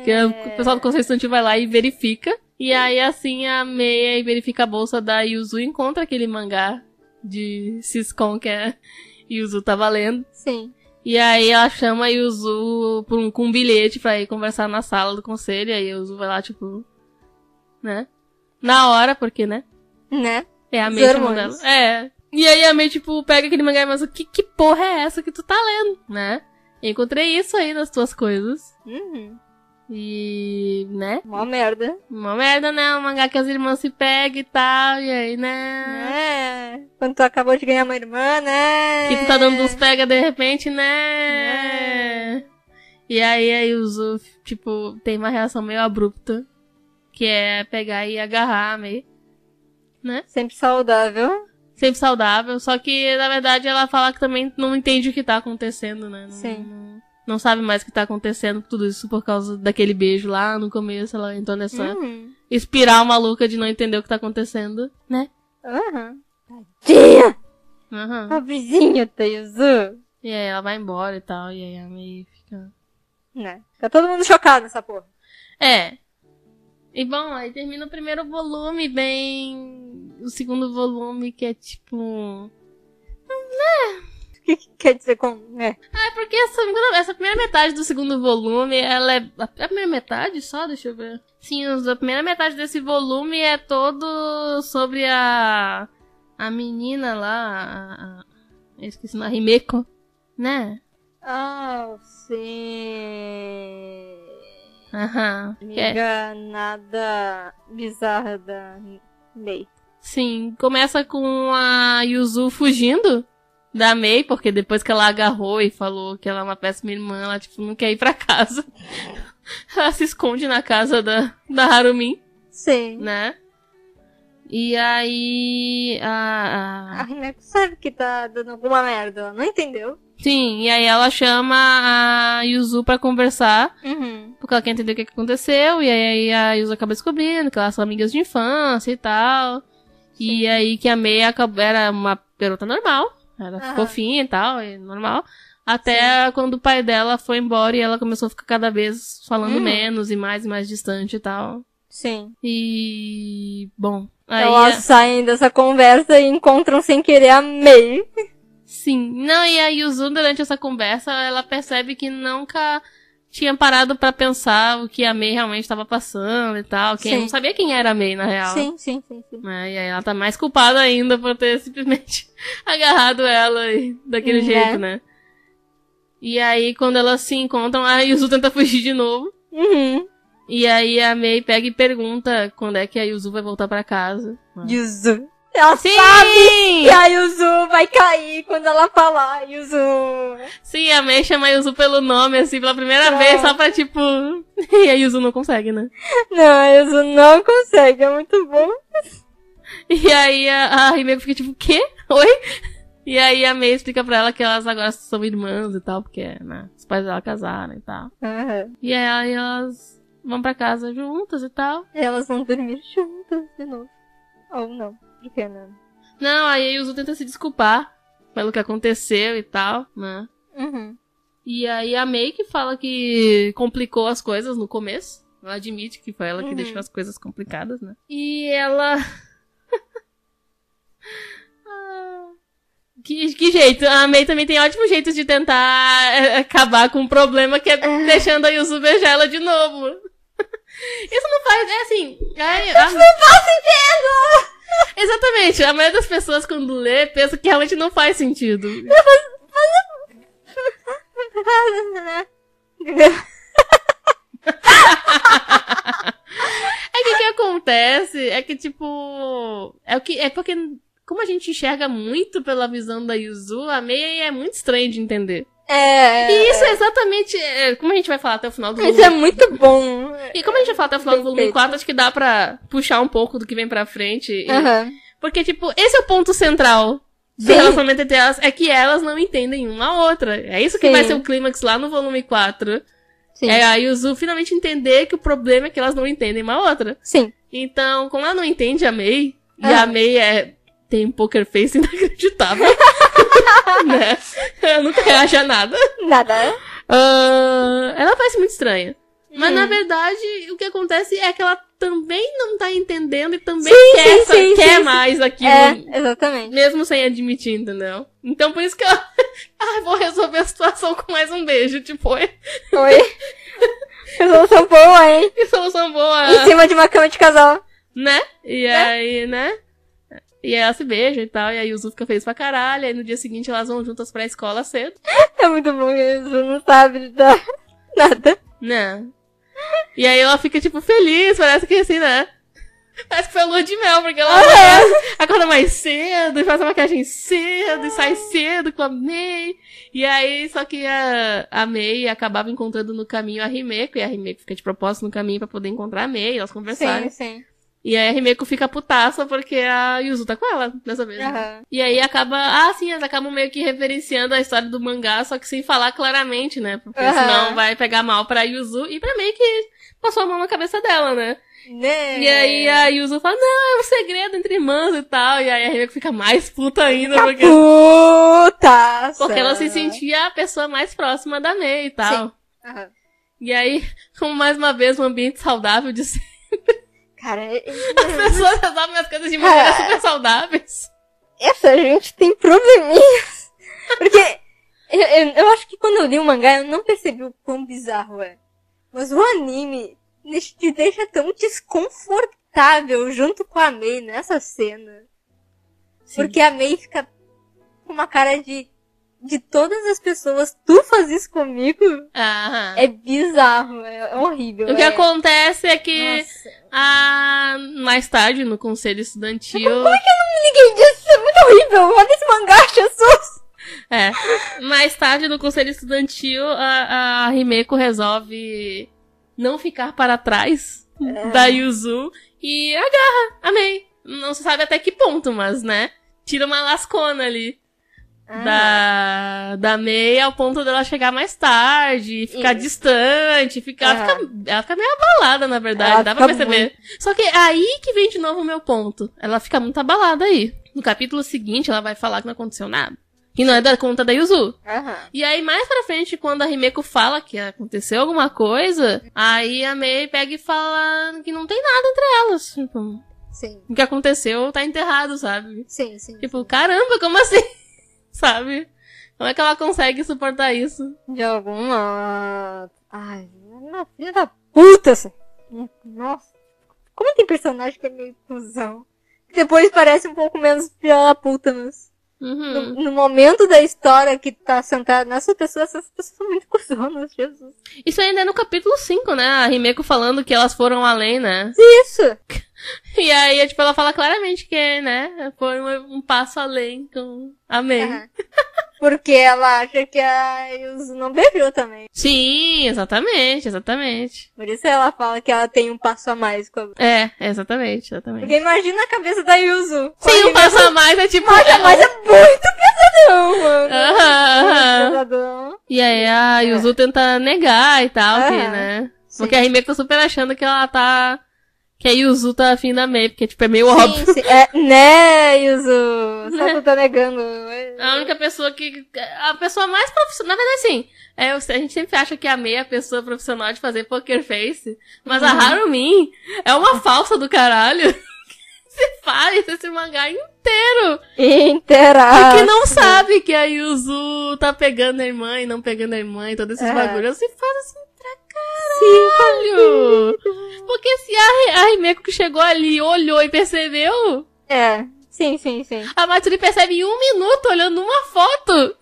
Que o pessoal do conselho estudantil vai lá e verifica. E aí, assim, a May verifica a bolsa da Yuzu e encontra aquele mangá de Siscon que a Yuzu tava lendo. Sim. E aí ela chama a Yuzu com um bilhete pra ir conversar na sala do conselho. E aí a Yuzu vai lá, tipo... Né? Na hora, porque, né? Né? É a Mei chamando ela. É. E aí a Mei, tipo, pega aquele mangá e pensa, que porra é essa que tu tá lendo, né? Eu encontrei isso aí nas tuas coisas. E, né? Mó merda. Uma merda, né? Um mangá que as irmãs se pegam e tal, e aí, né? É. Quando tu acabou de ganhar uma irmã, né? Que tu tá dando uns pega de repente, né? E aí a Yuzu, tipo, tem uma reação meio abrupta. Que é pegar e agarrar meio. Né? Sempre saudável. Sempre saudável. Só que, na verdade, ela fala que também não entende o que tá acontecendo, né? Sim. Não sabe mais o que tá acontecendo. Tudo isso por causa daquele beijo lá no começo. Ela entrou nessa espiral maluca de não entender o que tá acontecendo, né? Tadinha! Aham. Pobrezinho, Yuzu. E aí ela vai embora e tal. E aí a Mei fica... Né? Tá todo mundo chocado nessa porra. É. E bom, aí termina o primeiro volume bem... O segundo volume que é tipo... O que quer dizer com... É porque essa primeira metade do segundo volume, ela é... A primeira metade só? Deixa eu ver. Sim, a primeira metade desse volume é todo sobre a menina lá, eu esqueci, a Himeko, né? Ah, sim... Aham. Amiga, nada bizarra da Mei. Sim, começa com a Yuzu fugindo da Mei, porque depois que ela agarrou e falou que ela é uma péssima irmã, ela, tipo, não quer ir pra casa. Ela se esconde na casa da Harumin. Sim. Né? E aí... A Himeko sabe que tá dando alguma merda, ela não entendeu. Sim, e aí ela chama a Yuzu pra conversar, porque ela quer entender o que aconteceu, e aí a Yuzu acaba descobrindo que elas são amigas de infância e tal. Sim. E aí que a Mei era uma garota normal, era fofinha e tal, normal. Até quando o pai dela foi embora e ela começou a ficar cada vez falando menos e mais distante e tal. Sim. E... bom... Aí elas saem dessa conversa e encontram sem querer a Mei. Sim. Não, e a Yuzu, durante essa conversa, ela percebe que nunca tinha parado pra pensar o que a Mei realmente estava passando e tal. Quem não sabia quem era a Mei, na real. Sim. E aí ela tá mais culpada ainda por ter simplesmente agarrado ela daquele jeito, né? E aí, quando elas se encontram, a Yuzu tenta fugir de novo. E aí a Mei pega e pergunta quando é que a Yuzu vai voltar pra casa. Yuzu. Ela sabe que a Yuzu vai cair quando ela falar Yuzu. Sim, a Mei chama a Yuzu pelo nome, assim, pela primeira vez, só pra, tipo... E a Yuzu não consegue, né? Não, a Yuzu não consegue, é muito bom. E aí a Himeko fica tipo, o quê? Oi? E aí a Mei explica pra ela que elas agora são irmãs e tal, porque, né, os pais dela casaram e tal. E aí elas vão pra casa juntas e tal. E elas vão dormir juntas de novo. Ou não. Por que não? Não, aí a Yuzu tenta se desculpar pelo que aconteceu e tal, né? E aí a Mei que fala que complicou as coisas no começo. Ela admite que foi ela que deixou as coisas complicadas, né? E ela... Que jeito? A Mei também tem ótimos jeitos de tentar acabar com um problema que é deixando a Yuzu beijar ela de novo. Isso não faz... É assim... Isso não faz sentido! Exatamente. A maioria das pessoas, quando lê, pensa que realmente não faz sentido. É que o que acontece é que, tipo... É porque, como a gente enxerga muito pela visão da Yuzu, a Mei é muito estranho de entender. E isso é exatamente... como a gente vai falar até o final do volume... Isso é muito bom. E como a gente vai falar até o final do volume 4, acho que dá pra puxar um pouco do que vem pra frente. Porque, tipo, esse é o ponto central do relacionamento entre elas, é que elas não entendem uma a outra. É isso que vai ser o clímax lá no volume 4. É a Yuzu finalmente entender que o problema é que elas não entendem uma a outra. Então, como ela não entende a Mei, e a Mei tem um poker face inacreditável, né? Ela nunca reage a nada. Nada. Ela parece muito estranha. Mas, na verdade, o que acontece é que ela também não tá entendendo e também quer mais aquilo. Exatamente. Mesmo sem admitir, entendeu? Então, por isso que ela... vou resolver a situação com mais um beijo. Tipo, Oi? Que solução boa, hein? Que solução boa. Em cima de uma cama de casal. Né? E aí, né? E aí ela se beija e tal, e aí o Yuzu fica feliz pra caralho, aí no dia seguinte elas vão juntas pra escola cedo. É muito bom, o Yuzu não sabe nada. Né? E aí ela fica, tipo, feliz, parece que assim, né? Parece que foi a lua de mel, porque ela acorda mais cedo, e faz a maquiagem cedo, e sai cedo com a Mei. E aí, só que a Mei acabava encontrando no caminho a Himeko, e a Himeko fica de propósito no caminho pra poder encontrar a Mei, elas conversarem. Sim. E aí a Himeko fica putaça porque a Yuzu tá com ela dessa vez. E aí acaba... sim, eles acabam meio que referenciando a história do mangá, só que sem falar claramente, né? Porque senão vai pegar mal pra Yuzu e pra Mei que passou a mão na cabeça dela, né? E aí a Yuzu fala, não, é um segredo entre irmãs e tal. E aí a Himeko fica mais puta ainda. Porque ela se sentia a pessoa mais próxima da Mei e tal. Sim. E aí, como mais uma vez, um ambiente saudável de sempre. Cara, as pessoas resolvem as coisas de maneiras super saudáveis. Essa gente tem probleminhas. Porque eu acho que quando eu li o mangá eu não percebi o quão bizarro é. Mas o anime te deixa tão desconfortável junto com a Mei nessa cena. Sim. Porque a Mei fica com uma cara de todas as pessoas, tu faz isso comigo? É bizarro, é horrível. O que acontece é que mais tarde, no conselho estudantil... Como é que ninguém disse? Isso é muito horrível, olha esse mangá, Jesus! Mais tarde, no conselho estudantil, a Himeko resolve não ficar para trás da Yuzu e agarra a Mei. Não se sabe até que ponto, mas, né? Tira uma lascona ali. Da Mei ao ponto dela chegar mais tarde, ficar distante, ela fica meio abalada, na verdade, dá pra perceber. Só que é aí que vem de novo o meu ponto. Ela fica muito abalada aí. No capítulo seguinte, ela vai falar que não aconteceu nada. Que não é da conta da Yuzu. E aí, mais pra frente, quando a Himeko fala que aconteceu alguma coisa, aí a Mei pega e fala que não tem nada entre elas. Tipo, sim. O que aconteceu tá enterrado, sabe? Sim. Tipo, caramba, como assim? Sabe? Como é que ela consegue suportar isso? De alguma... Ai, uma filha da puta, assim. Nossa. Como tem personagem que é meio cuzão? Depois parece um pouco menos filha da puta, mas... No momento da história que tá sentada nessa pessoa, essas pessoas são muito cuzonas, Jesus. Isso ainda é no capítulo 5, né? A Himeko falando que elas foram além, né? Isso! E aí, tipo, ela fala claramente que, né, foi um passo além com a Mei. Porque ela acha que a Yuzu não beijou também. Sim, exatamente. Por isso ela fala que ela tem um passo a mais com a... Exatamente. Porque imagina a cabeça da Yuzu. Sim, um passo a mais é tipo... Mas é muito pesadão, mano. Pesadão. E aí a Yuzu tenta negar e tal, que, né? Sim. Porque a Himeko tá super achando que ela tá... Que a Yuzu tá afim da Mei, porque, tipo, é meio óbvio. Sim. Né, Yuzu? Só tu tá negando. A única pessoa que... A pessoa mais profissional... Na verdade, assim, a gente sempre acha que a Mei é a pessoa profissional de fazer poker face, mas a Harumin é uma falsa do caralho. Você faz esse mangá inteiro. Inteiraço. E que não sabe que a Yuzu tá pegando a irmã e não pegando a irmã e todos esses bagulhos. Você faz assim pra caralho. Porque se a Himeko que chegou ali olhou e percebeu... Sim. A Matsuri percebe em 1 minuto olhando uma foto.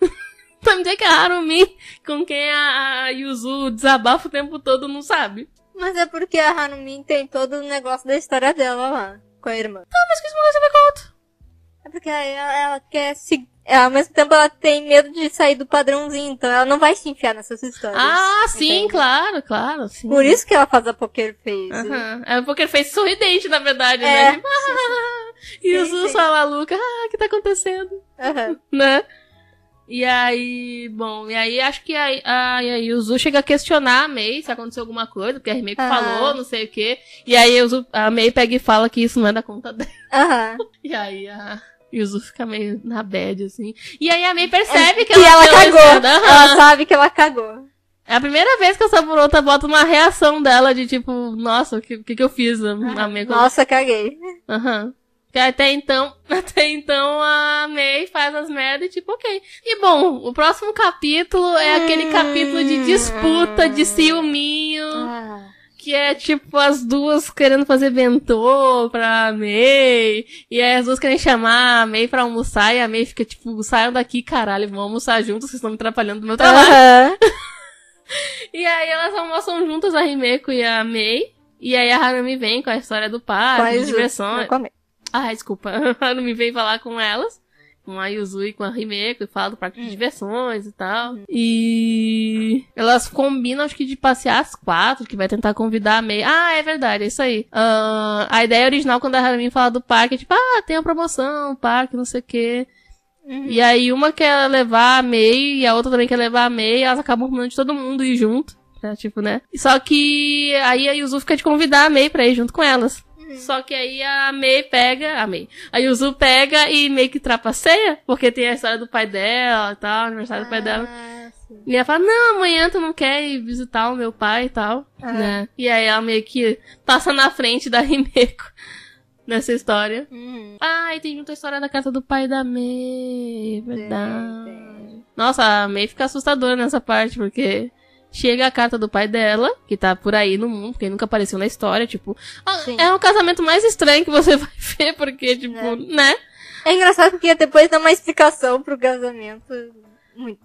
Pra me dizer que a Harumi, com quem a Yuzu desabafa o tempo todo, não sabe. Mas é porque a Harumi tem todo o negócio da história dela lá, com a irmã. Tá, mas que isso não vai com outro. É porque ela quer se... Ao mesmo tempo ela tem medo de sair do padrãozinho, então ela não vai se enfiar nessas histórias. Sim, entende? claro, sim. Por isso que ela faz a poker face. É o poker face sorridente, na verdade, né? Tipo, e o Yuzu só maluca, o que tá acontecendo? Né? E aí, acho que a Yuzu chega a questionar a Mei se aconteceu alguma coisa, porque a Himeko falou, não sei o quê. E aí a Mei pega e fala que isso não é da conta dela. E aí a Yuzu fica meio na bad, assim. E aí a Mei percebe que ela cagou. Ela sabe que ela cagou. É a primeira vez que a Saburota bota uma reação dela de tipo, nossa, o que eu fiz? A Mei... Nossa, caguei. Aham. Que até então a Mei faz as merdas e tipo, ok. E bom, o próximo capítulo é aquele capítulo de disputa, de ciúminho. Que é tipo as duas querendo fazer bentô pra Mei. E aí as duas querem chamar a Mei pra almoçar. E a Mei fica tipo, saiam daqui, caralho, vamos almoçar juntos, vocês estão me atrapalhando do meu trabalho. E aí elas almoçam juntas, a Himeko e a Mei. E aí a Harumi vem com a história do parque, de diversões. Desculpa. A Harumi vem falar com elas. Com a Yuzu e com a Himeko. E fala do parque de diversões e tal. E elas combinam, acho que de passear às 4. Que vai tentar convidar a Mei. Ah, é verdade, é isso aí. A ideia original, quando a Harumi fala do parque, é tipo, tem a promoção, parque, não sei o quê. E aí uma quer levar a Mei e a outra também quer levar a Mei e elas acabam combinando de todo mundo ir junto. Tipo, né? Só que aí a Yuzu fica de convidar a Mei pra ir junto com elas. Só que aí a Mei pega... A Yuzu pega e meio que trapaceia, porque tem a história do pai dela e tal, aniversário do pai dela. Sim. E ela fala, não, amanhã tu não quer ir visitar o meu pai e tal, né? E aí ela meio que passa na frente da Himeko nessa história. E tem junto a história da carta do pai da Mei, verdade. Nossa, a Mei fica assustadora nessa parte, porque... Chega a carta do pai dela, que tá por aí no mundo, porque nunca apareceu na história, tipo... É um casamento mais estranho que você vai ver, porque, tipo, né? É engraçado porque depois dá uma explicação pro casamento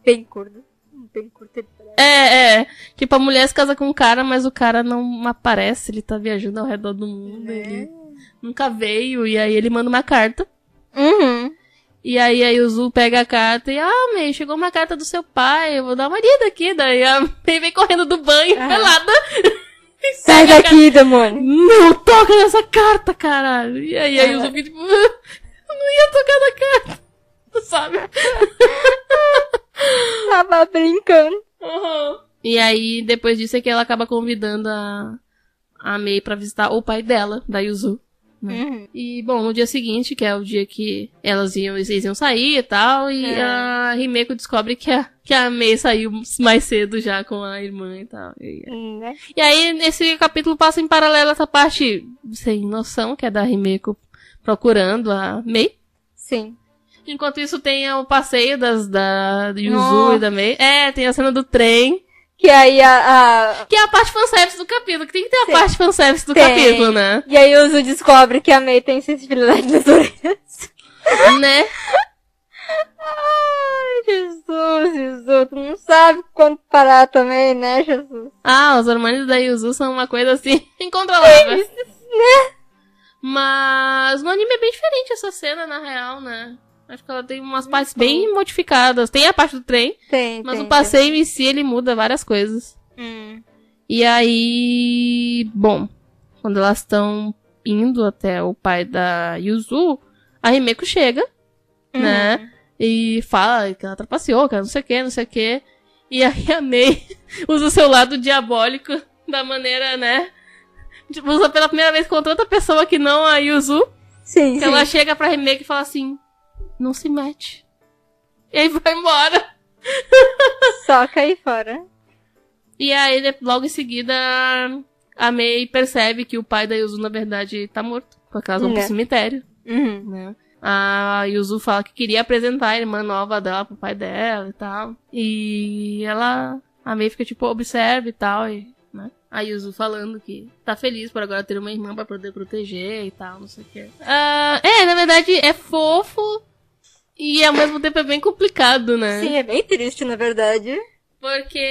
bem curta. Bem curta. Tipo, a mulher se casa com um cara, mas o cara não aparece, ele tá viajando ao redor do mundo, ele nunca veio, e aí ele manda uma carta. E aí a Yuzu pega a carta e, Mei, chegou uma carta do seu pai, eu vou dar uma lida aqui. Daí a Mei vem correndo do banho, pelada. Sai daqui, demônio. Não toca nessa carta, caralho. E aí a Yuzu fica tipo, eu não ia tocar na carta. Sabe? Tava brincando. E aí, depois disso é que ela acaba convidando a Mei pra visitar o pai dela, da Yuzu. E, bom, no dia seguinte, que é o dia que eles iam sair e tal, e a Himeko descobre que a Mei saiu mais cedo já com a irmã e tal. E aí, nesse capítulo passa em paralelo essa parte sem noção, que é da Himeko procurando a Mei. Sim. Enquanto isso tem o passeio da Yuzu e da Mei. Tem a cena do trem. Que aí Que é a parte fanservice do capítulo, que tem que ter a parte fanservice do capítulo, né? E aí o Yuzu descobre que a Mei tem sensibilidade nas orelhas. Né? Ai, Jesus, tu não sabe quando parar também, né, Jesus? Os hormônios da Yuzu são uma coisa assim, incontrolável. Né? Mas no anime é bem diferente essa cena, na real, né? Acho que ela tem umas partes bem modificadas. Tem a parte do trem, mas o passeio em si, ele muda várias coisas. E aí, bom, quando elas estão indo até o pai da Yuzu, a Himeko chega, né? E fala que ela trapaceou, que ela não sei o que. E aí a Mei usa o seu lado diabólico da maneira, né? Tipo, usa pela primeira vez contra outra pessoa que não a Yuzu. Sim. Ela chega pra Himeko e fala assim... Não se mete. E aí vai embora. Só cair fora. E aí, logo em seguida, a Mei percebe que o pai da Yuzu, na verdade, tá morto. Por causa do cemitério. Né? A Yuzu fala que queria apresentar a irmã nova dela pro pai dela e tal. E a Mei fica tipo, observa e tal. E, né? A Yuzu falando que tá feliz por agora ter uma irmã pra poder proteger e tal, não sei o que. Na verdade, é fofo. E ao mesmo tempo é bem complicado, né? Sim, é bem triste, na verdade. Porque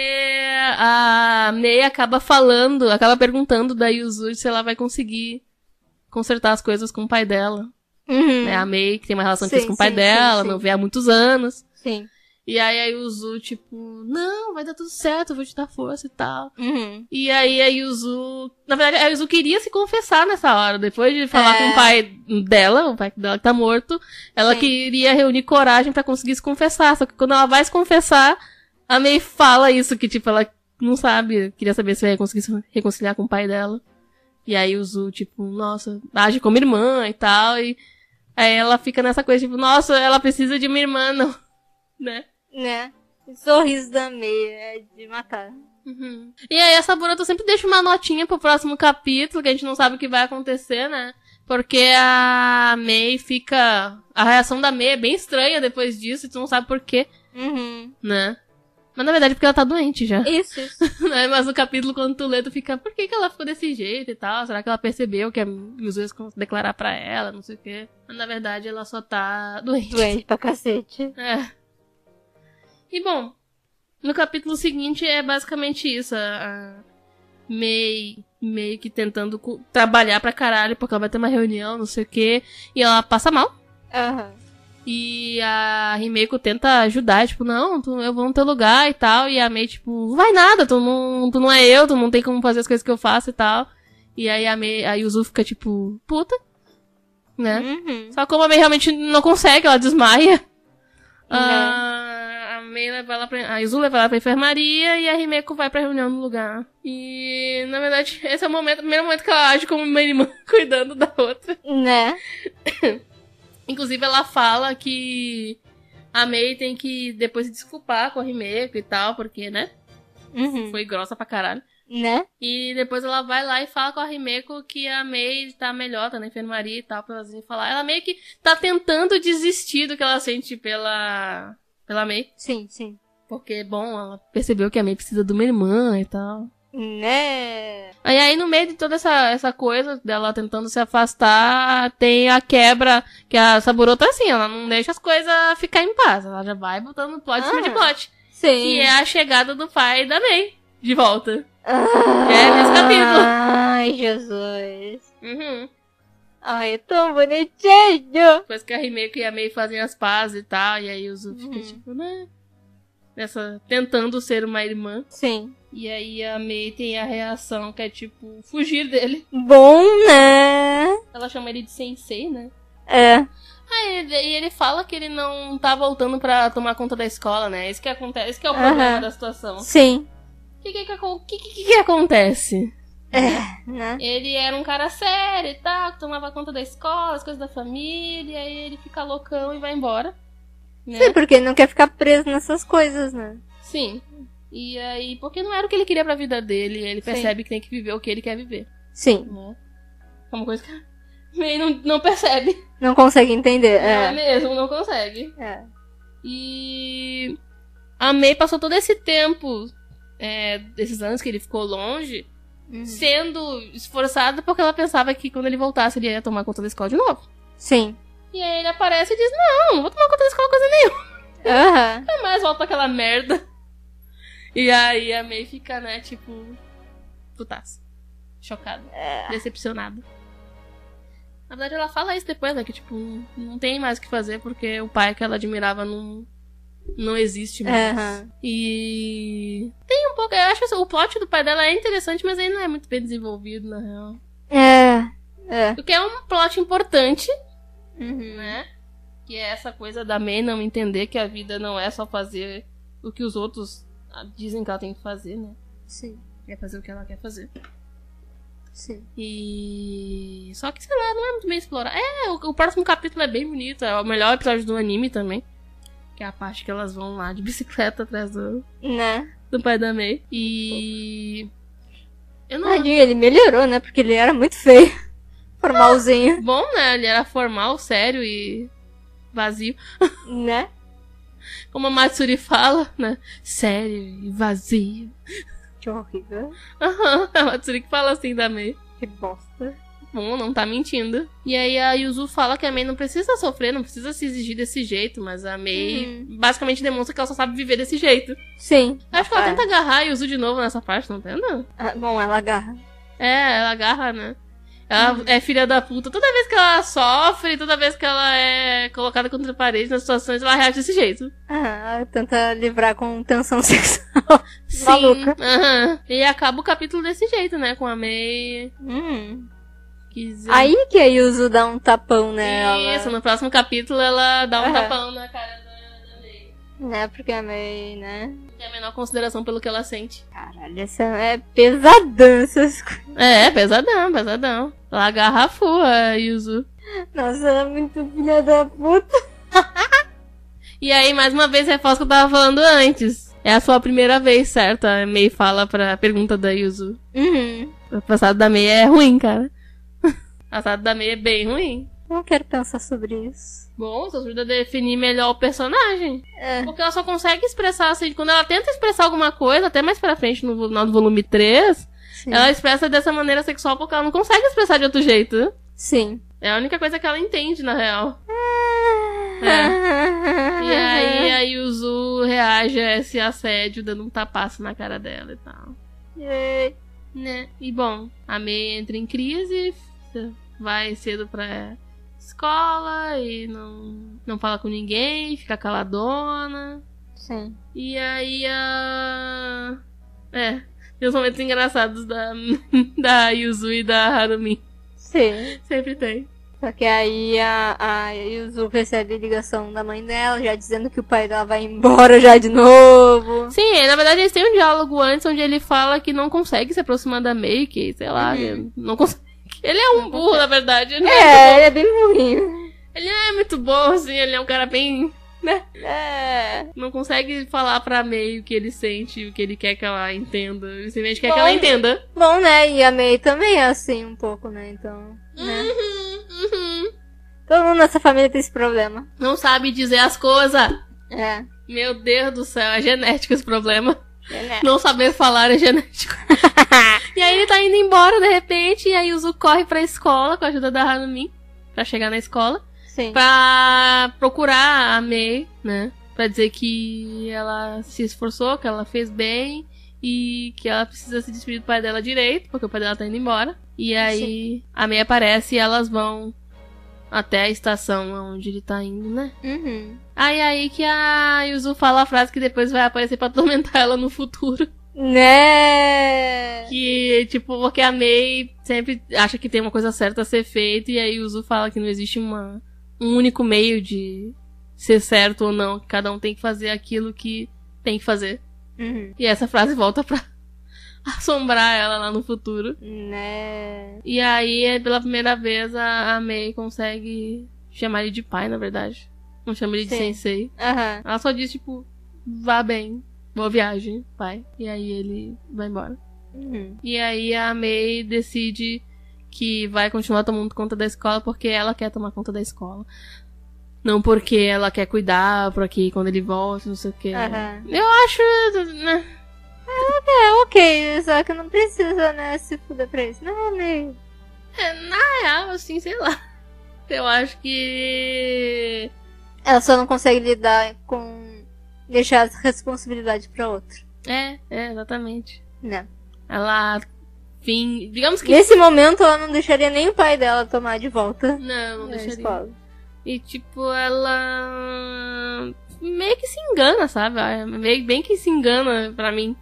a Mei acaba perguntando da Yuzu se ela vai conseguir consertar as coisas com o pai dela. Né? A Mei, que tem uma relação difícil com o pai dela, não vê há muitos anos. Sim. E aí a Yuzu, tipo, não, vai dar tudo certo, eu vou te dar força e tal. E aí a Yuzu... Na verdade, a Yuzu queria se confessar nessa hora. Depois de falar com o pai dela que tá morto, ela queria reunir coragem pra conseguir se confessar. Só que quando ela vai se confessar, a Mei fala isso, que tipo, ela não sabe, queria saber se vai conseguir se reconciliar com o pai dela. E aí a Yuzu, tipo, nossa, age como irmã e tal. E aí ela fica nessa coisa, tipo, nossa, ela precisa de uma irmã, não, né? Né? O sorriso da Mei é de matar. Uhum. E aí a Saburota sempre deixa uma notinha pro próximo capítulo, que a gente não sabe o que vai acontecer, né? Porque a Mei fica... A reação da Mei é bem estranha depois disso, e tu não sabe por quê, né? Mas na verdade porque ela tá doente já. Isso. Né? Mas no capítulo, quando tu lê, tu fica... Por que ela ficou desse jeito e tal? Será que ela percebeu que os vezes declarar pra ela, não sei o quê? Mas na verdade ela só tá doente. Doente pra cacete. É. E bom, no capítulo seguinte é basicamente isso. A Mei meio que tentando trabalhar pra caralho, porque ela vai ter uma reunião, não sei o quê. E ela passa mal. E a Himeko tenta ajudar, tipo, não, eu vou no teu lugar e tal. E a Mei, tipo, vai nada, tu não é eu, tu não tem como fazer as coisas que eu faço e tal. E aí a Yuzu fica, tipo, puta, né? Só que como a Mei realmente não consegue, ela desmaia. A Mei leva ela a Yuzu leva ela pra enfermaria e a Himeko vai pra reunião no lugar. E, na verdade, esse é o primeiro momento que ela age como uma irmã cuidando da outra. Né? Inclusive, ela fala que a Mei tem que depois se desculpar com a Himeko e tal, porque, né? Foi grossa pra caralho. Né? E depois ela vai lá e fala com a Himeko que a Mei tá melhor, tá na enfermaria e tal, pra elas irem falar. Ela meio que tá tentando desistir do que ela sente pela Mei. Sim. Porque, bom, ela percebeu que a Mei precisa de uma irmã e tal. Né? Aí no meio de toda essa coisa dela tentando se afastar, tem a quebra, que a Saburota assim, ela não deixa as coisas ficar em paz, ela já vai botando plot em cima de plot. Sim. Que é a chegada do pai da Mei, de volta. É nesse capítulo. Ai, Jesus. Ai, é tão bonitinho. Depois que a Himeko e a Mei fazem as pazes e tal, e aí o Zu fica tipo, né? Tentando ser uma irmã. Sim. E aí a Mei tem a reação que é tipo, fugir dele. Bom, né? Ela chama ele de sensei, né? É. E ele fala que ele não tá voltando pra tomar conta da escola, né? Esse que acontece, esse que é o problema da situação. Sim. O que acontece? Né? Ele era um cara sério e tal, que tomava conta da escola, as coisas da família, e aí ele fica loucão e vai embora. Né? Sim, porque ele não quer ficar preso nessas coisas, né? Sim. E aí, porque não era o que ele queria pra vida dele, ele percebe que tem que viver o que ele quer viver. Sim. Né? É uma coisa que meio não percebe. Não consegue entender. É mesmo, não consegue. E a Mei passou todo esse tempo, desses anos que ele ficou longe, sendo esforçada porque ela pensava que quando ele voltasse ele ia tomar conta da escola de novo. Sim. E aí ele aparece e diz, não vou tomar conta da escola coisa nenhuma. Nunca mais volta aquela merda. E aí a Mei fica, né, tipo, putaça. Chocada. Decepcionada. Na verdade ela fala isso depois, né, que tipo, não tem mais o que fazer porque o pai que ela admirava não existe mais. E tem um pouco, eu acho que o plot do pai dela é interessante, mas ele não é muito bem desenvolvido, na real. Porque é um plot importante, né? Que é essa coisa da Mei não entender que a vida não é só fazer o que os outros dizem que ela tem que fazer, né? Sim. É fazer o que ela quer fazer. Sim. E... Só que, sei lá, não é muito bem explorado. O próximo capítulo é bem bonito. É o melhor episódio do anime também. Que é a parte que elas vão lá de bicicleta atrás do pai da Mei. E... Tadinho, ele melhorou, né? Porque ele era muito feio. Formalzinho. Bom, né? Ele era formal, sério e vazio. Né? Como a Matsuri fala, né? Sério e vazio. Que horrível. A Matsuri que fala assim da Mei. Que bosta. Bom, não tá mentindo. E aí a Yuzu fala que a Mei não precisa sofrer, não precisa se exigir desse jeito, mas a Mei basicamente demonstra que ela só sabe viver desse jeito. Sim. Acho que ela tenta agarrar a Yuzu de novo nessa parte, não tenta? Bom, ela agarra. Ela agarra, né? Ela é filha da puta. Toda vez que ela sofre, toda vez que ela é colocada contra a parede nas situações, ela reage desse jeito. Ela tenta livrar com tensão sexual. Sim. Maluca. E acaba o capítulo desse jeito, né? Com a Mei. Aí que a Yuzu dá um tapão nela. Isso, no próximo capítulo ela dá um tapão na cara da Mei. Né, porque a Mei, né? Tem a menor consideração pelo que ela sente. Caralho, essa é pesadão essas coisas. Pesadão. Ela agarra full a Yuzu. Nossa, ela é muito filha da puta. E aí, mais uma vez, reforça o que eu tava falando antes. É a sua primeira vez, certo? A Mei fala pra pergunta da Yuzu. O passado da Mei é ruim, cara. O passado da Mei é bem ruim. Não quero pensar sobre isso. Bom, isso ajuda a definir melhor o personagem. É. Porque ela só consegue expressar, assim, quando ela tenta expressar alguma coisa, até mais pra frente no final do volume 3, Sim. ela expressa dessa maneira sexual porque ela não consegue expressar de outro jeito. Sim. É a única coisa que ela entende, na real. E aí a Yuzu reage a esse assédio dando um tapaço na cara dela e tal. Né? E bom, a Mei entra em crise, vai cedo pra escola e não fala com ninguém, fica caladona. Sim. E aí tem os momentos engraçados da Yuzu e da Harumi. Sim. Sempre tem. Só que aí a Yuzu recebe ligação da mãe dela, já dizendo que o pai dela vai embora já de novo. Sim, na verdade eles têm um diálogo antes onde ele fala que não consegue se aproximar da Mei, que, sei lá, não consegue. Ele é um burro, na verdade. Ele ele é bem burrinho. Ele é muito bom, assim, ele é um cara bem, né? É. Não consegue falar pra Mei o que ele sente, o que ele quer que ela entenda. Ele simplesmente quer que ela entenda. Bom, né? E a Mei também é assim um pouco, né? Então, né? Todo mundo nessa família tem esse problema. Não sabe dizer as coisas. É. Meu Deus do céu, é genético esse problema. Né? Não saber falar é genético. E aí ele tá indo embora de repente, e aí o Yuzu corre pra escola com a ajuda da Harumi pra chegar na escola. Sim. Pra procurar a Mei, né? Pra dizer que ela se esforçou, que ela fez bem e que ela precisa se despedir do pai dela direito, porque o pai dela tá indo embora. E aí a Mei aparece e elas vão até a estação onde ele tá indo, né? Aí que a Yuzu fala a frase que depois vai aparecer pra atormentar ela no futuro. Né? Que, tipo, porque a Mei sempre acha que tem uma coisa certa a ser feita e aí o Yuzu fala que não existe um único meio de ser certo ou não, que cada um tem que fazer aquilo que tem que fazer. E essa frase volta pra assombrar ela lá no futuro. Né? E aí, pela primeira vez, a Mei consegue chamar ele de pai, na verdade. Não chama ele de sensei. Ela só diz, tipo, vá bem, boa viagem, pai. E aí ele vai embora. E aí a Mei decide que vai continuar tomando conta da escola porque ela quer tomar conta da escola. Não porque ela quer cuidar pra que quando ele volte, não sei o que. Eu acho, né? Ok, só que não precisa, né, se fuder pra isso. Não, Mei. Na real, assim, sei lá. Eu acho que... Ela só não consegue lidar com deixar as responsabilidades pra outra. Exatamente. Né? Ela... Enfim, digamos que... Nesse momento, ela não deixaria nem o pai dela tomar de volta. Não deixaria. Escola. E, tipo, ela... meio que se engana, sabe? Meio bem que se engana pra mim.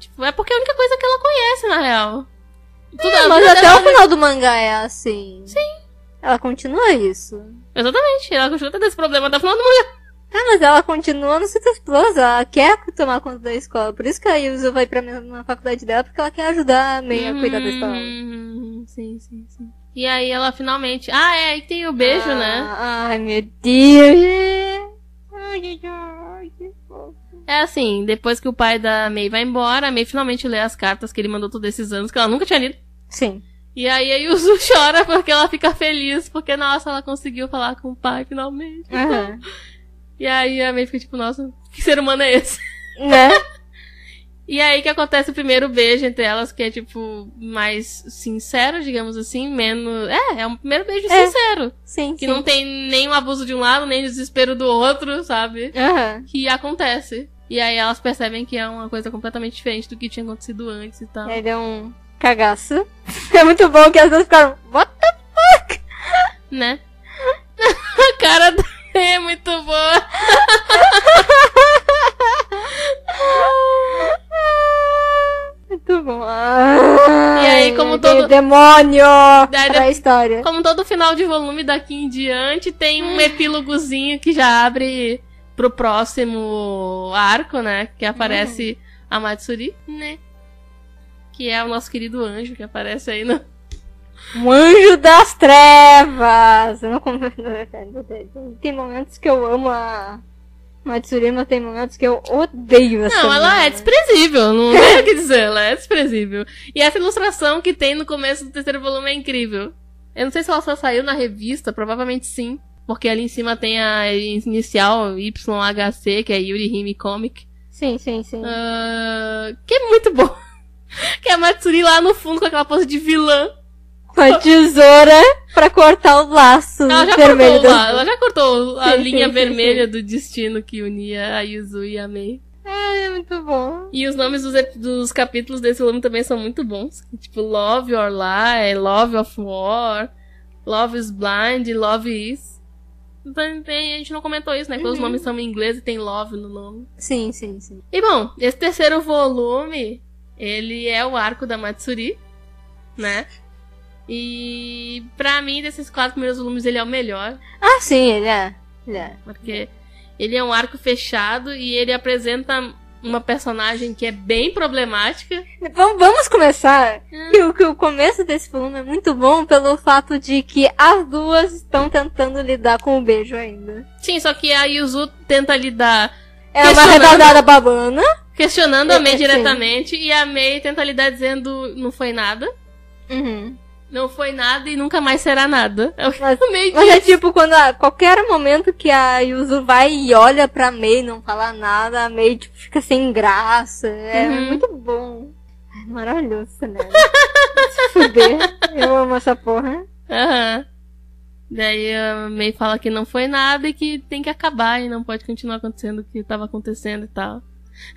Tipo, é porque é a única coisa que ela conhece, na real. Mas até o final do mangá é assim. Sim. Ela continua isso. Exatamente, ela continua tendo esse problema até o final do mangá. Mas ela continua no Cita Explosa. Ela quer tomar conta da escola. Por isso que a Yuzu vai na faculdade dela, porque ela quer ajudar a Mei a cuidar da escola. Sim. E aí ela finalmente... aí tem o beijo, né? Ai, meu Deus. É assim, depois que o pai da Mei vai embora, a Mei finalmente lê as cartas que ele mandou todos esses anos, que ela nunca tinha lido. Sim. E aí a Yuzu chora porque ela fica feliz, porque, nossa, ela conseguiu falar com o pai finalmente. E aí a Mei fica tipo, nossa, que ser humano é esse? Né? E aí que acontece o primeiro beijo entre elas, que é, tipo, mais sincero, digamos assim, menos... É um primeiro beijo sincero. Sim, que não tem nem um abuso de um lado, nem desespero do outro, sabe? Que acontece. E aí elas percebem que é uma coisa completamente diferente do que tinha acontecido antes e tal. Ele é um cagaço. É muito bom que as duas ficaram... What the fuck? Né? A cara é muito boa. Muito bom. E aí, como todo... demônio pra história. Como todo final de volume daqui em diante, tem um epílogozinho que já abre pro próximo arco, né? Que aparece a Matsuri, né? Que é o nosso querido anjo que aparece aí no... Um anjo das trevas! Eu não... Tem momentos que eu amo a Matsurima tem momentos que eu odeio essa Não, ela menina. é desprezível, não tem o que dizer, ela é desprezível. E essa ilustração que tem no começo do terceiro volume é incrível. Eu não sei se ela só saiu na revista, provavelmente sim. Porque ali em cima tem a inicial YHC, que é Yuri Hime Comic. Sim. Que é muito bom. Que é a Matsuri lá no fundo com aquela pose de vilã. Com a tesoura pra cortar o laço Ela já vermelho cortou das lá, ela já cortou a Sim, linha sim, vermelha do destino que unia a Yuzu e a Mei. É muito bom. E os nomes dos capítulos desse volume também são muito bons. Tipo, Love or Lie, Love of War, Love is Blind, Love is. Então, a gente não comentou isso, né? Que os nomes são em inglês e tem Love no nome. Sim. E bom, esse terceiro volume, ele é o arco da Matsuri, né? E pra mim, desses 4 primeiros volumes, ele é o melhor. Ah, sim, ele é. Porque ele é um arco fechado e ele apresenta uma personagem que é bem problemática. Vamos começar. Que o começo desse volume é muito bom pelo fato de que as duas estão tentando lidar com o beijo ainda. Sim, só que a Yuzu tenta lidar É uma retardada babana. questionando a Mei Sim. diretamente e a Mei tenta lidar dizendo não foi nada. Uhum. Não foi nada e nunca mais será nada. É o que Mas- a Mei Mas é diz. tipo, quando a qualquer momento que a Yuzu vai e olha pra Mei não fala nada, a Mei tipo, fica sem graça. É Uhum. muito bom. É maravilhoso, né? Se fuder. Eu amo essa porra. Aham. Daí a Mei fala que não foi nada e que tem que acabar e não pode continuar acontecendo o que tava acontecendo e tal.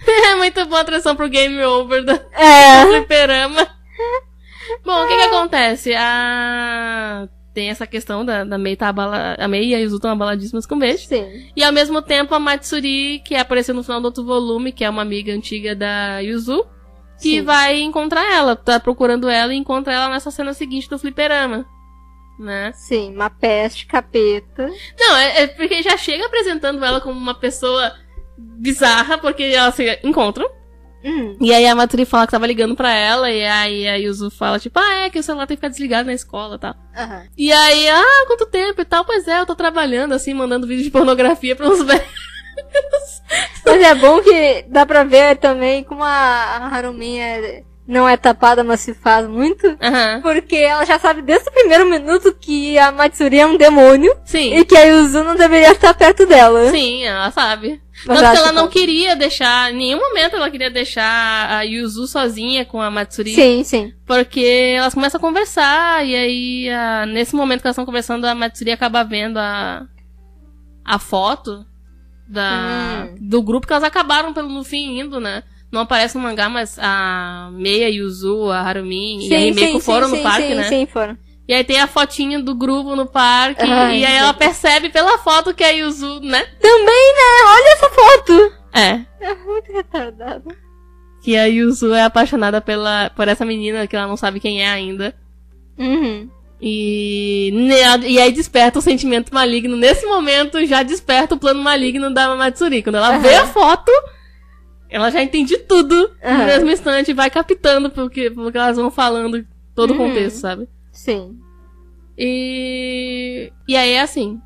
É muito boa a transição pro game over do fliperama. Bom, o que acontece? Tem essa questão da Mei tá a Mei e a Yuzu estão abaladíssimas com beijo. Sim. E ao mesmo tempo a Matsuri, que apareceu no final do outro volume, que é uma amiga antiga da Yuzu, que Sim. vai encontrar ela, tá procurando ela e encontra ela nessa cena seguinte do fliperama. Né? Sim, uma peste, capeta. Não, é porque já chega apresentando ela como uma pessoa bizarra, porque elas se encontram. E aí a Matsuri fala que tava ligando pra ela, e aí a Yuzu fala, tipo, é que o celular tem que ficar desligado na escola e tal. Aham. E aí, quanto tempo e tal? Pois é, eu tô trabalhando, assim, mandando vídeo de pornografia pra uns velhos. Mas é bom que dá pra ver também como a Harumi não é tapada, mas se faz muito. Aham. Porque ela já sabe desde o primeiro minuto que a Matsuri é um demônio. Sim. E que a Yuzu não deveria estar perto dela. Sim, ela sabe. Mas Tanto que acho ela não que- queria deixar, em nenhum momento ela queria deixar a Yuzu sozinha com a Matsuri. Sim. Porque elas começam a conversar, e aí, nesse momento que elas estão conversando, a Matsuri acaba vendo a foto do grupo que elas acabaram no fim indo, né? Não aparece no mangá, mas a Mei, a Yuzu, a Harumi e a Himeko foram no parque, né? Sim, foram. E aí tem a fotinha do grupo no parque, Ai, e aí ela percebe pela foto que é a Yuzu, né? Também, né? Olha essa foto! É. É muito retardado. Que a Yuzu é apaixonada por essa menina que ela não sabe quem é ainda. Uhum. E aí desperta o sentimento maligno. Nesse momento já desperta o plano maligno da Matsuri. Quando ela vê a foto, ela já entende tudo no mesmo instante e vai captando porque elas vão falando todo o contexto, sabe? Sim. E aí é assim.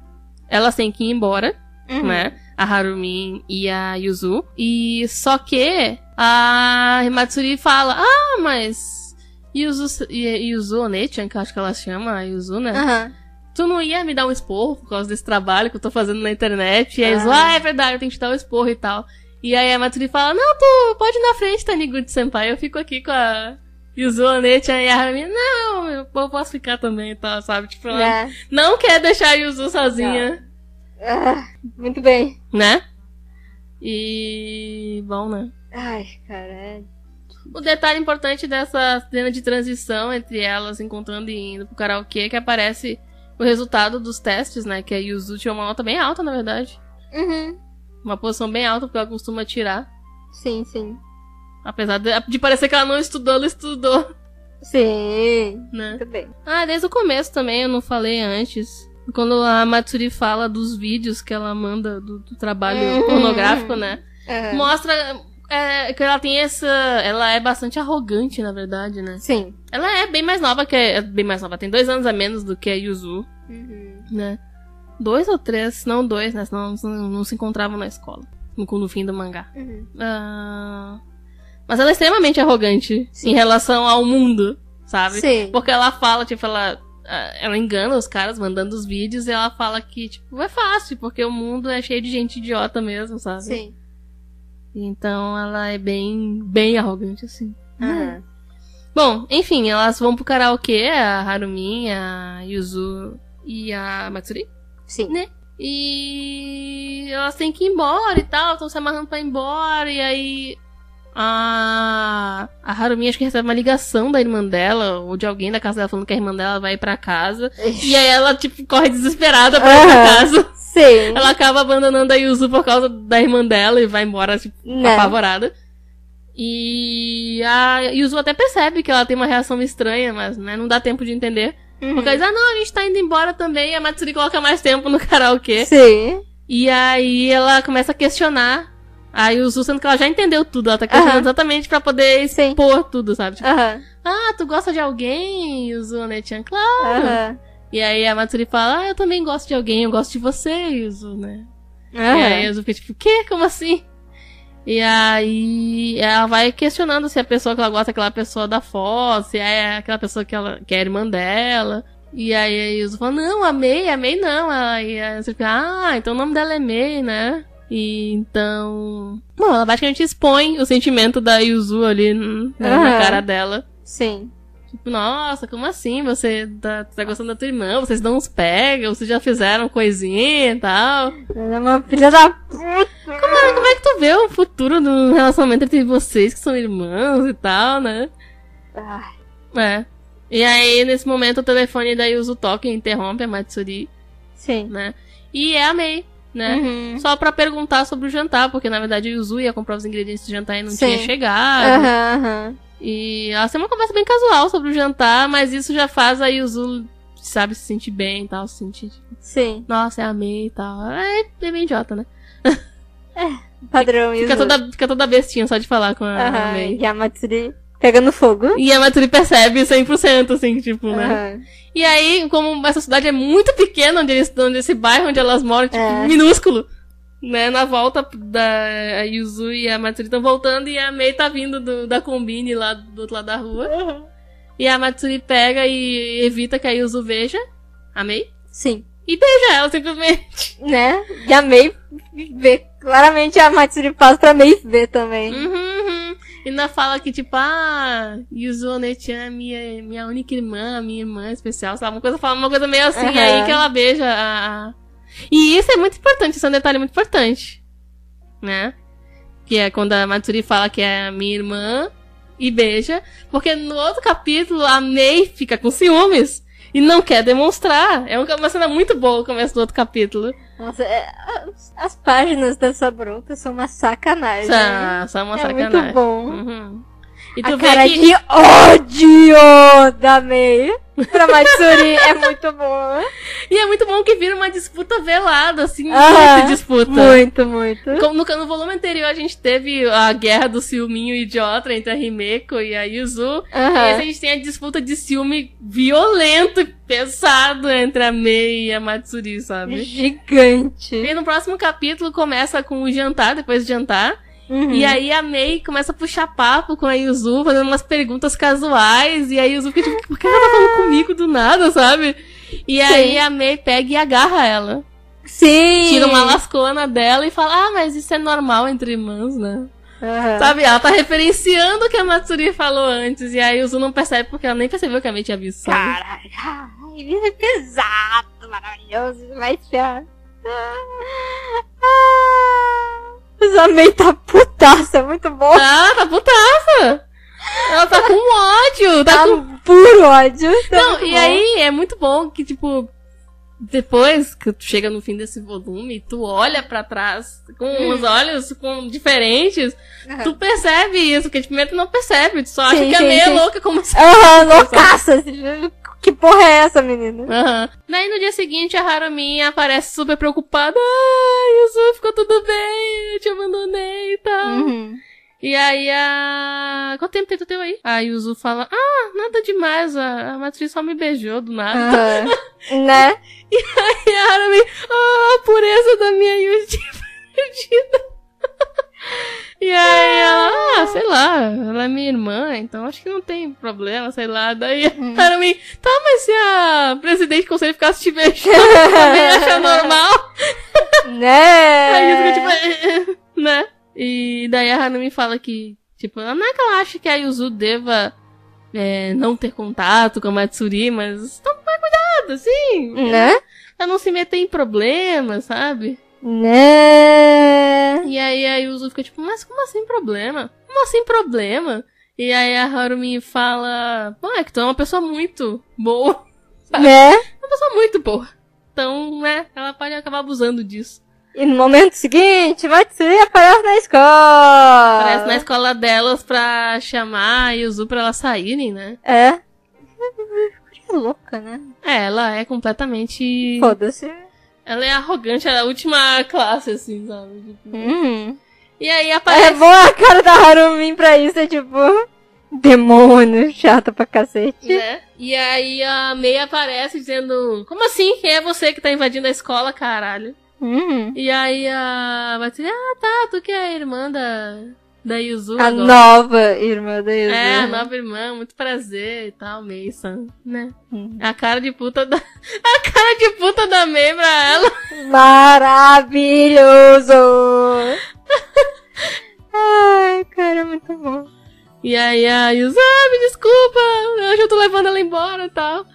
Elas têm que ir embora, né? A Harumi e a Yuzu. E só que a Matsuri fala, mas Yuzu Onechan, que eu acho que ela chama a Yuzu, né? Aham. Tu não ia me dar um esporro por causa desse trabalho que eu tô fazendo na internet? E aí Yuzu, é verdade, eu tenho que te dar um esporro e tal. E aí a Matsuri fala, não, tu pode ir na frente, Taniguchi-senpai, eu fico aqui com a Yuzu Onechan e a Harumi. Não, eu posso ficar também e tal, sabe? Tipo, ela não quer deixar a Yuzu sozinha. Muito bem. Né? E... bom, né? Ai, cara. O detalhe importante dessa cena de transição entre elas encontrando e indo pro karaokê é que aparece o resultado dos testes, né? Que a Yuzu tinha uma nota bem alta, na verdade. Uma posição bem alta, porque ela costuma tirar. Sim. Apesar de parecer que ela não estudou, ela estudou. Sim. Né? Muito bem. Desde o começo também, eu não falei antes. Quando a Matsuri fala dos vídeos que ela manda do trabalho pornográfico, né? Mostra que ela tem ela é bastante arrogante, na verdade, né? Sim. Ela é bem mais nova bem mais nova, tem 2 anos a menos do que a Yuzu, né? 2 ou 3, não 2, né? Senão não se encontravam na escola. No fim do mangá. Mas ela é extremamente arrogante em relação ao mundo, sabe? Sim. Porque ela fala, tipo, ela engana os caras mandando os vídeos e ela fala que, tipo, é fácil, porque o mundo é cheio de gente idiota mesmo, sabe? Sim. Então ela é bem, bem arrogante, assim. Bom, enfim, elas vão pro karaokê, a Harumi, a Yuzu e a Matsuri, Sim. né? E elas têm que ir embora e tal, estão se amarrando pra ir embora, e aí a Harumi acho que recebe uma ligação da irmã dela, ou de alguém da casa dela falando que a irmã dela vai ir pra casa. E aí ela, tipo, corre desesperada pra ir pra casa. Sim. Ela acaba abandonando a Yuzu por causa da irmã dela e vai embora, tipo, apavorada. E a Yuzu até percebe que ela tem uma reação estranha, mas né, não dá tempo de entender. Porque ela diz, não, a gente tá indo embora também. E a Matsuri coloca mais tempo no karaokê. Sim. E aí ela começa a questionar a Yuzu, sendo que ela já entendeu tudo. Ela tá questionando exatamente pra poder expor tudo, sabe? Tipo, tu gosta de alguém, Yuzu, né-chan? Claro. E aí a Matsuri fala, eu também gosto de alguém, eu gosto de você, Yuzu, né? E aí a Yuzu fica tipo, o quê? Como assim? E aí ela vai questionando se a pessoa que ela gosta é aquela pessoa da foto, se é aquela pessoa que é a irmã dela. E aí a Yuzu fala, não, a Mei não. Aí a Yuzu fica, então o nome dela é Mei, né? E então... Bom, ela basicamente expõe o sentimento da Yuzu ali na cara dela. Sim. Tipo, nossa, como assim? Você tá gostando da tua irmã? Vocês não uns pegam? Vocês já fizeram coisinha e tal? Ela é uma filha da puta. Como é que tu vê o futuro do relacionamento entre vocês, que são irmãos e tal, né? E aí, nesse momento, o telefone da Yuzu toca e interrompe a Matsuri. Sim. Né? E é a Mei, né? Só pra perguntar sobre o jantar, porque na verdade a Yuzu ia comprar os ingredientes do jantar e não tinha chegado. E ela tem uma conversa bem casual sobre o jantar, mas isso já faz a Yuzu, sabe, se sentir bem e tal, se sentir, tipo, sim. Nossa, é a Mei e tal. É bem idiota, né? Padrão Yuzu. Fica toda bestinha só de falar com a Mei. E a Matsuri pegando fogo. E a Matsuri percebe 100%, assim, tipo, né? E aí, como essa cidade é muito pequena, onde esse bairro onde elas moram, tipo, minúsculo. Né, na volta a Yuzu e a Matsuri estão voltando e a Mei tá vindo da combine lá do outro lado da rua. E a Matsuri pega e evita que a Yuzu veja a Mei. Sim. E beija ela, simplesmente. Né? E a Mei vê. Claramente a Matsuri passa pra Mei ver também. E ainda fala que, tipo, Yuzu Ne-chan é minha única irmã, minha irmã especial, sabe? Fala uma coisa meio assim, aí que ela beija E isso é muito importante, isso é um detalhe muito importante, né? Que é quando a Matsuri fala que é a minha irmã e beija, porque no outro capítulo a Mei fica com ciúmes e não quer demonstrar. É uma cena muito boa o começo do outro capítulo. Nossa, as páginas dessa bruta são uma sacanagem. São uma sacanagem. É muito bom. E tu a vê cara que... de ódio da Mei pra Matsuri é muito boa. E é muito bom que vira uma disputa velada, assim, muita disputa. Muito. No volume anterior a gente teve a guerra do ciúminho idiota entre a Himeko e a Yuzu. E esse a gente tem a disputa de ciúme violento e pesado entre a Mei e a Matsuri, sabe? Gigante. E no próximo capítulo começa com o jantar, depois do jantar. E aí a Mei começa a puxar papo com a Yuzu, fazendo umas perguntas casuais. E a Yuzu fica tipo, por que ela tá falando comigo do nada, sabe? E aí a Mei pega e agarra ela. Sim! Tira uma lascona dela e fala, mas isso é normal entre irmãs, né? Sabe? Ela tá referenciando o que a Matsuri falou antes. E a Yuzu não percebe porque ela nem percebeu que a Mei tinha visto, sabe? Caralho, ele é pesado, maravilhoso, vai ser... Mas a Mei tá putaça, é muito bom. Tá putaça. Ela tá com ódio. Tá com puro ódio. Não, e aí é muito bom que, tipo, depois que tu chega no fim desse volume, tu olha pra trás com os olhos diferentes, tu percebe isso, que primeiro tu não percebe, tu só acha que a Mei é louca como se... loucaça. Que porra é essa, menina? Daí no dia seguinte a Harumi aparece super preocupada. Yuzu, ficou tudo bem, eu te abandonei e tal. E aí Quanto tempo tem tu teu aí? A Yuzu fala, nada demais, a Matsuri só me beijou do nada. Né? E aí a Harumi, a pureza da minha Yuji perdida. E aí ela, sei lá, ela é minha irmã, então acho que não tem problema, sei lá. Daí a Harumi, tá, mas se a presidente do conselho ficasse te beijando, também acha normal? Né? Aí eu fico tipo, né? E daí a Harumi fala que, tipo, não é que ela acha que a Yuzu deva não ter contato com a Matsuri, mas toma cuidado, assim. Né? Pra não se meter em problemas, sabe? Né? E aí a Yuzu fica tipo, mas como assim problema? Como assim problema? E aí a Harumi fala, pô, é que tu é uma pessoa muito boa. Sabe? Né? Uma pessoa muito boa. Então, né, ela pode acabar abusando disso. E no momento seguinte, Matsuri aparece na escola. Aparece na escola delas pra chamar a Yuzu pra elas saírem, né? É. Que louca, né? Ela é completamente... Foda-se. Ela é arrogante, ela é a última classe, assim, sabe? Tipo... E aí É aparece... boa a cara da Harumi pra isso, é tipo... Demônio, chata pra cacete. Né? E aí a Mei aparece dizendo, como assim? Quem é você que tá invadindo a escola, caralho? E aí a Matsuri, tá, tu que é a irmã da Yuzu A agora. nova irmã da Yuzu. É, a nova irmã, muito prazer e tal, Mei-san, né? A cara de puta da... A cara de puta da Mei pra ela. Maravilhoso! Ai, cara, muito bom. E aí a Yuzu, me desculpa, hoje eu tô levando ela embora e tal.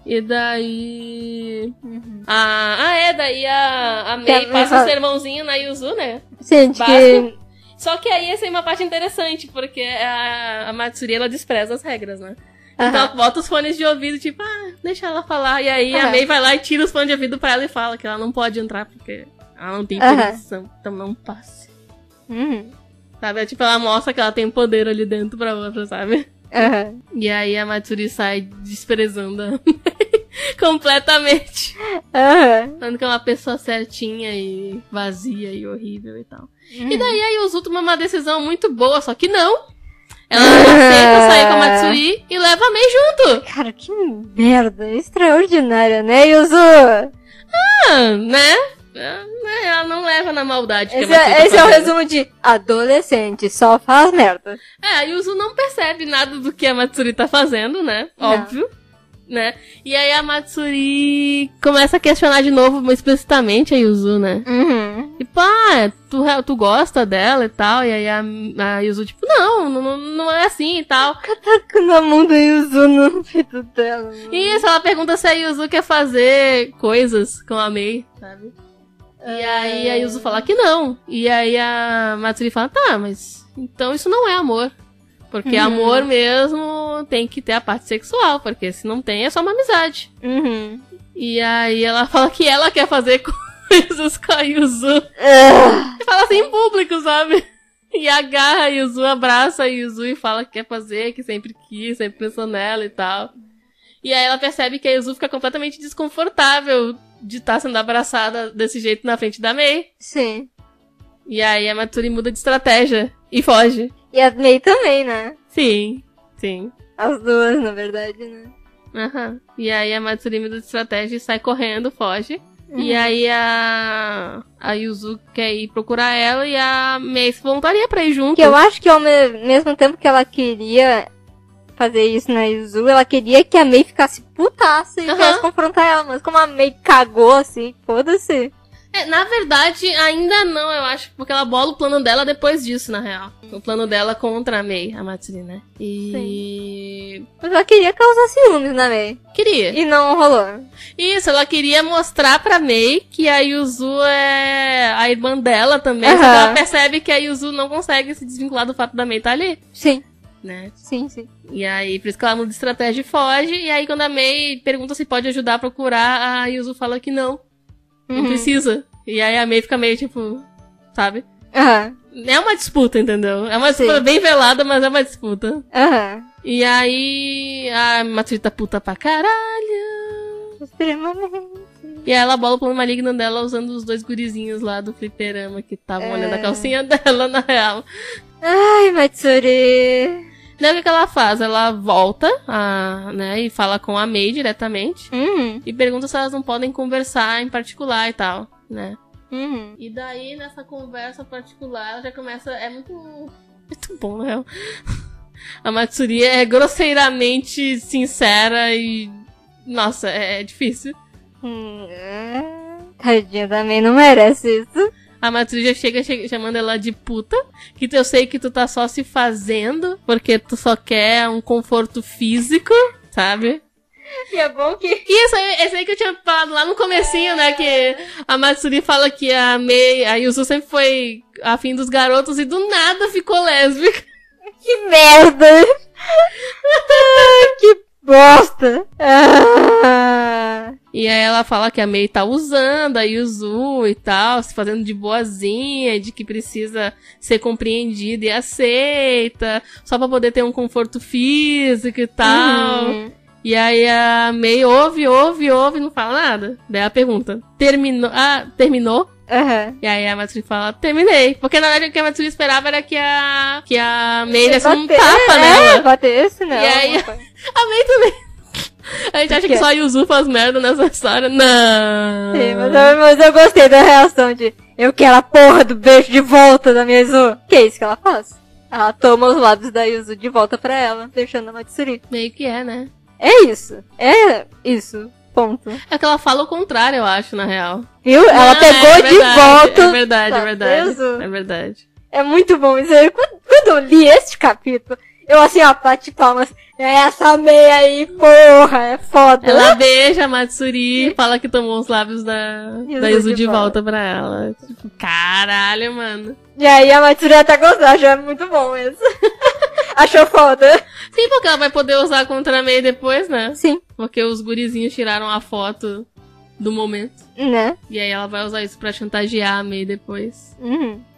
E daí... daí a Mei passa um sermãozinho na Yuzu, né? Gente, que... Só que aí essa é uma parte interessante, porque a Matsuri, ela despreza as regras, né? Então ela bota os fones de ouvido, tipo, deixa ela falar. E aí a Mei vai lá e tira os fones de ouvido pra ela e fala que ela não pode entrar, porque ela não tem permissão. Então não passe. Sabe? É tipo, ela mostra que ela tem poder ali dentro pra outra, sabe? E aí a Matsuri sai desprezando a Mei completamente. Falando que é uma pessoa certinha e vazia e horrível e tal. E daí a Yuzu toma uma decisão muito boa, só que não. Ela aceita sair com a Matsuri e leva a Mei junto. Cara, que merda extraordinária, né, Yuzu? Né? Ela não leva na maldade que Esse, a Matsuri tá esse é o fazendo. resumo de adolescente, só faz merda. A Yuzu não percebe nada do que a Matsuri tá fazendo, né? Óbvio. Né? E aí a Matsuri começa a questionar de novo explicitamente a Yuzu, né? Tipo, tu gosta dela e tal. E aí a Yuzu, tipo, não é assim e tal. Tacando a mão da Yuzu no peito dela. Mano. Isso, ela pergunta se a Yuzu quer fazer coisas com a Mei, sabe? E aí a Yuzu fala que não. E aí a Matsuri fala, tá, mas então isso não é amor. Porque amor mesmo tem que ter a parte sexual, porque se não tem é só uma amizade. E aí ela fala que ela quer fazer coisas com a Yuzu. E fala assim em público, sabe? E agarra a Yuzu, abraça a Yuzu e fala que quer fazer, que sempre quis, sempre pensou nela e tal. E aí ela percebe que a Yuzu fica completamente desconfortável de estar sendo abraçada desse jeito na frente da Mei. Sim. E aí a Matsuri muda de estratégia e foge. E a Mei também, né? Sim. As duas, na verdade, né? E aí a Matsuri muda de estratégia e sai correndo, foge. E aí a Yuzu quer ir procurar ela e a Mei se voluntaria pra ir junto. Que eu acho que ao mesmo tempo que ela queria fazer isso na Yuzu, ela queria que a Mei ficasse putaça e quisesse confrontar ela. Mas como a Mei cagou assim, foda-se. Na verdade, ainda não, eu acho, porque ela bola o plano dela depois disso, na real. O plano dela contra a Mei, a Matsuri, né? Sim. Mas ela queria causar ciúmes na Mei. Queria. E não rolou. Isso, ela queria mostrar pra Mei que a Yuzu é a irmã dela também. Só que ela percebe que a Yuzu não consegue se desvincular do fato da Mei estar ali. Sim. Né? Sim. E aí, por isso que ela muda de estratégia e foge. E aí, quando a Mei pergunta se pode ajudar a procurar, a Yuzu fala que não. Não precisa. E aí a Mei fica meio tipo, sabe? É uma disputa, entendeu? É uma disputa bem velada, mas é uma disputa. E aí a Matsuri tá puta pra caralho. Extremamente. E aí ela bola o plano maligno dela usando os dois gurizinhos lá do fliperama que estavam olhando a calcinha dela, na real. Ai, Matsuri. Daí o que ela faz? Ela volta, né, e fala com a Mei diretamente. E pergunta se elas não podem conversar em particular e tal, né? E daí, nessa conversa particular, ela já começa... É muito bom, na real. A Matsuri é grosseiramente sincera e... Nossa, é difícil. Tadinha, também não merece isso. A Matsuri já chega chamando ela de puta. Que eu sei que tu tá só se fazendo porque tu só quer um conforto físico, sabe? E é bom que... Isso, esse aí que eu tinha falado lá no comecinho, né? Que a Matsuri fala que a Mei, a Yuzu sempre foi afim dos garotos e do nada ficou lésbica. Que merda! Que bosta! E aí ela fala que a Mei tá usando a Yuzu e tal, se fazendo de boazinha, de que precisa ser compreendida e aceita, só pra poder ter um conforto físico e tal. E aí a Mei ouve, não fala nada. Daí ela pergunta, terminou? E aí a Matsuri fala, terminei. Porque na verdade o que a Matsuri esperava era que a Mei desse um tapa nela. Batesse nela. E aí a Mei também. A gente acha que só a Yuzu faz merda nessa história. Não. Sim, mas eu gostei da reação de eu quero a porra do beijo de volta da minha Yuzu. Que é isso que ela faz? Ela toma os lábios da Yuzu de volta pra ela, deixando a Matsuri. Meio que é, né? É isso. Ponto. É que ela fala o contrário, eu acho, na real. Viu? Ela pegou de volta. É verdade. É verdade. É muito bom isso aí. Quando eu li este capítulo, eu assim, ó, bate palmas. Essa meia aí, porra, é foda. Ela beija a Matsuri, fala que tomou os lábios da Yuzu de volta pra ela. Tipo, caralho, mano. E aí a Matsuri até gostou, achou muito bom isso. Achou foda. Sim, porque ela vai poder usar contra a Mei depois, né? Sim. Porque os gurizinhos tiraram a foto do momento. Né? E aí ela vai usar isso pra chantagear a Mei depois.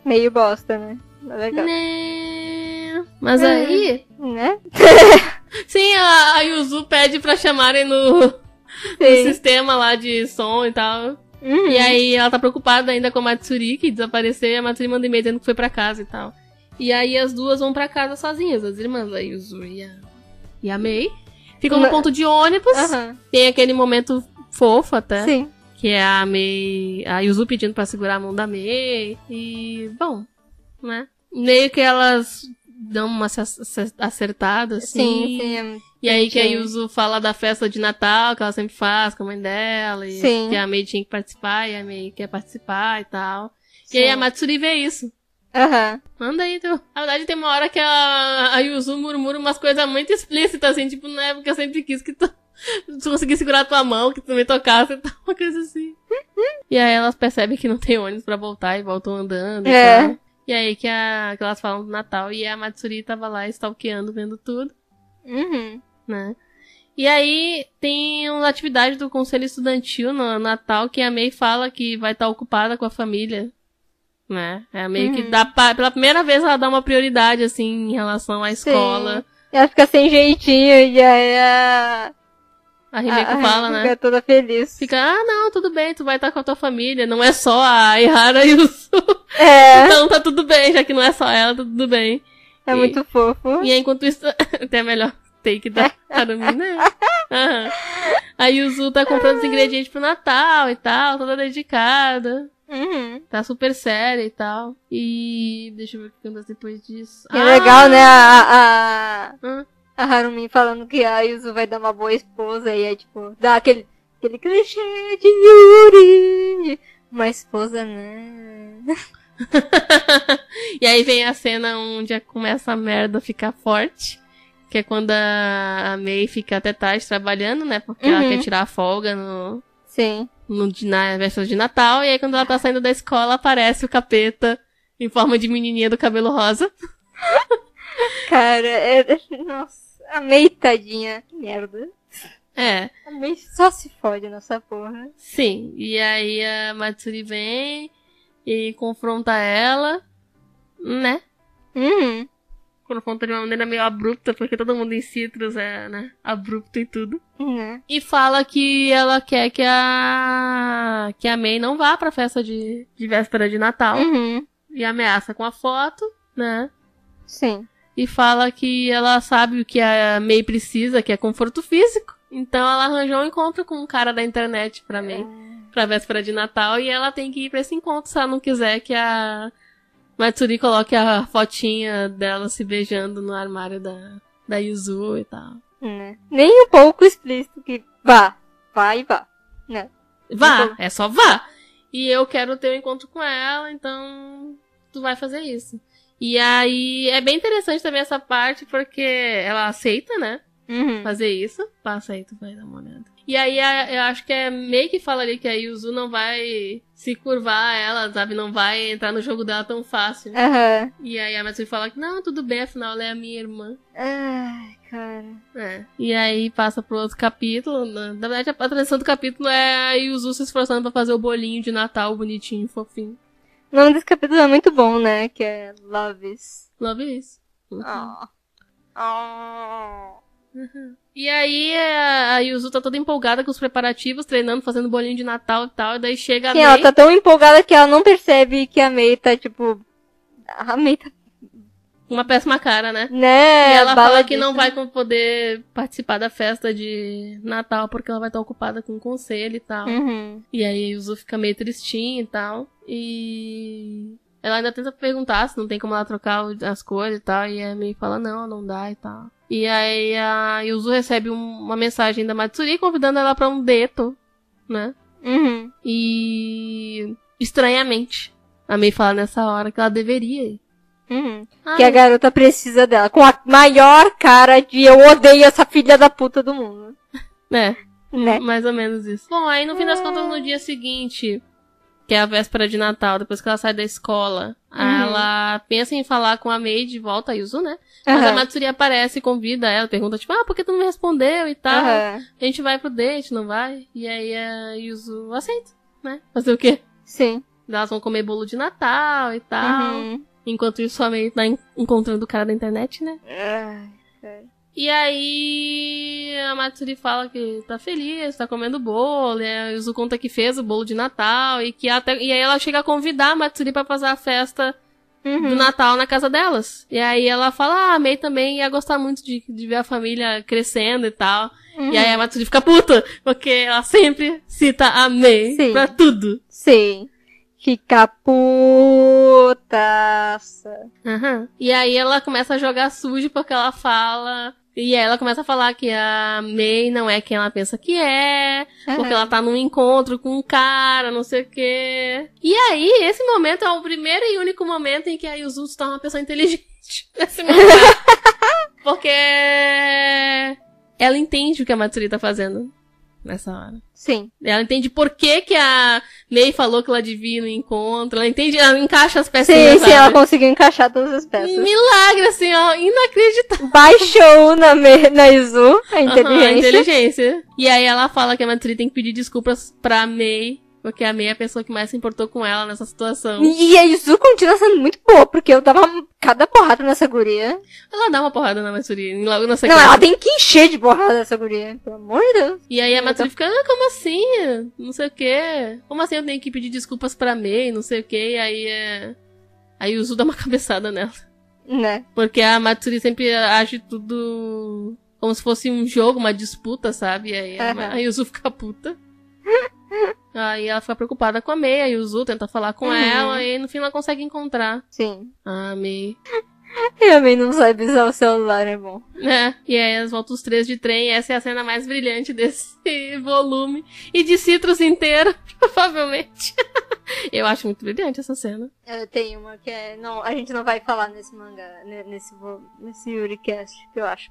Meio bosta, né? Legal. Né? Mas aí... Né? Sim, a Yuzu pede pra chamarem no sistema lá de som e tal. E aí ela tá preocupada ainda com a Matsuri, que desapareceu, e a Matsuri manda e-mail dizendo que foi pra casa e tal. E aí as duas vão pra casa sozinhas, as irmãs, a Yuzu e a Mei. Ficam no ponto de ônibus. Tem aquele momento fofo até. Sim. Que é a Mei, a Yuzu pedindo pra segurar a mão da Mei. E, bom, né? Meio que elas dão uma acertada, assim. Sim. E aí que a Yuzu fala da festa de Natal, que ela sempre faz com a mãe dela. E que a Mei tinha que participar, e a Mei quer participar e tal. Sim. E aí a Matsuri vê isso. Manda aí, então. Na verdade, tem uma hora que a Yuzu murmura umas coisas muito explícitas, assim, tipo, não é porque eu sempre quis que tu conseguisse segurar a tua mão, que tu me tocasse e tal, uma coisa assim. E aí elas percebem que não tem ônibus pra voltar e voltam andando e tal. E aí que elas falam do Natal e a Matsuri tava lá stalkeando, vendo tudo. Né? E aí tem uma atividade do conselho estudantil no Natal que a Mei fala que vai estar ocupada com a família. Né? É meio que dá pela primeira vez ela dá uma prioridade, assim, em relação à escola. E ela fica sem jeitinho e aí a Himeko fala, né? Fica toda feliz. Fica, não, tudo bem, tu vai estar com a tua família, não é só a Ihara e o Su. Então tá tudo bem, já que não é só ela, tá tudo bem. Muito fofo. E aí, enquanto isso, até melhor take da Harumi, né? A Yuzu tá comprando os ingredientes pro Natal e tal, toda dedicada. Tá super séria e tal. E deixa eu ver o que acontece depois disso. É legal, né? A Harumi falando que a Yuzu vai dar uma boa esposa e é tipo, dá aquele clichê de Yuri. Uma esposa, né? E aí vem a cena onde começa a merda ficar forte. Que é quando a Mei fica até tarde trabalhando, né? Porque ela quer tirar a folga na véspera de Natal. E aí quando ela tá saindo da escola, aparece o capeta em forma de menininha do cabelo rosa. Cara, nossa, a Mei tadinha. Merda. A Mei só se fode nessa porra. Sim, e aí a Matsuri vem e confronta ela, né? Confronta de uma maneira meio abrupta, porque todo mundo em Citrus é, né, abrupto e tudo. E fala que ela quer que a Mei não vá pra festa de véspera de Natal. E ameaça com a foto, né? Sim. e fala que ela sabe o que a Mei precisa, que é conforto físico. Então ela arranjou um encontro com um cara da internet pra Mei, pra véspera de Natal, e ela tem que ir pra esse encontro se ela não quiser que a Matsuri coloque a fotinha dela se beijando no armário da Yuzu e tal. Nem um pouco explícito que vá, né? Vá, é só vá. E eu quero ter um encontro com ela, então tu vai fazer isso. E aí é bem interessante também essa parte, porque ela aceita, né? Fazer isso. Passa aí, tu vai dar uma olhada. E aí eu acho que é meio que fala ali que a Yuzu não vai se curvar a ela, sabe? Não vai entrar no jogo dela tão fácil. E aí a Matsuri fala que não, tudo bem, afinal ela é a minha irmã. Ai, cara. E aí passa pro outro capítulo. Na verdade, a transição do capítulo é a Yuzu se esforçando pra fazer o bolinho de Natal bonitinho, fofinho. O nome desse capítulo é muito bom, né? Que é Love Is. Love Is. E aí a Yuzu tá toda empolgada com os preparativos, treinando, fazendo bolinho de Natal e tal, e daí chega a Mei... ela tá tão empolgada que ela não percebe que a Mei tá, tipo... A Mei tá... uma péssima cara, né? Né? E ela fala que não vai poder participar da festa de Natal, porque ela vai estar ocupada com o conselho e tal. E aí a Yuzu fica meio tristinha e tal. E... ela ainda tenta perguntar se não tem como ela trocar as cores e tal, e a Mei fala não dá e tal. E aí a Yuzu recebe uma mensagem da Matsuri convidando ela pra um deto, né? E estranhamente, a Mei fala nessa hora que ela deveria ir. Que a garota precisa dela, com a maior cara de eu odeio essa filha da puta do mundo. Né? Mais ou menos isso. Bom, aí no fim das contas, no dia seguinte, que é a véspera de Natal, depois que ela sai da escola, ela pensa em falar com a Mei de volta, a Yuzu, né? Mas a Matsuri aparece e convida ela, pergunta tipo, por que tu não me respondeu e tal? A gente vai pro date, não vai? E aí a Yuzu aceita, né? Fazer o quê? Sim. Elas vão comer bolo de Natal e tal. Enquanto isso a Mei tá encontrando o cara da internet, né? E aí a Matsuri fala que tá feliz, tá comendo bolo, e a Yuzu conta que fez o bolo de Natal, e aí ela chega a convidar a Matsuri pra fazer a festa do Natal na casa delas. E aí ela fala, a Mei também ia gostar muito de ver a família crescendo e tal. E aí a Matsuri fica puta, porque ela sempre cita a Mei pra tudo. Sim. Fica putaça. E aí ela começa a jogar sujo porque ela fala... E aí ela começa a falar que a Mei não é quem ela pensa que é, porque ela tá num encontro com um cara, não sei o quê. E aí, esse momento é o primeiro e único momento em que a Yuzu se torna uma pessoa inteligente. Nesse momento. Porque ela entende o que a Matsuri tá fazendo nessa hora. Sim. Ela entende por que a Mei falou que ela devia ir no encontro. Ela entende, ela encaixa as pecinhas. Sim, ela conseguiu encaixar todas as peças. Milagre, assim, ó, inacreditável. Baixou na Yuzu a inteligência. A inteligência. E aí ela fala que a Matsuri tem que pedir desculpas pra Mei, porque a Mei é a pessoa que mais se importou com ela nessa situação. E a Yuzu continua sendo muito boa, porque eu dava cada porrada nessa guria. Ela dá uma porrada na Matsuri, logo na Não, sequência. ela tem que encher de porrada nessa guria, pelo amor de Deus. E aí a Matsuri fica, como assim? Não sei o quê. Como assim eu tenho que pedir desculpas pra Mei, não sei o quê. E aí a Yuzu dá uma cabeçada nela. Né? Porque a Matsuri sempre age tudo como se fosse um jogo, uma disputa, sabe? E aí a Yuzu fica puta. Aí ela fica preocupada com a Mei, a Yuzu tenta falar com ela e no fim ela consegue encontrar. Sim. A Mei. E a Mei não sabe usar o celular, é bom. E aí elas voltam os três de trem, e essa é a cena mais brilhante desse volume. E de Citrus inteiro, provavelmente. Eu acho muito brilhante essa cena. Tem uma que não, a gente não vai falar nesse mangá, nesse Yuricast, que eu acho.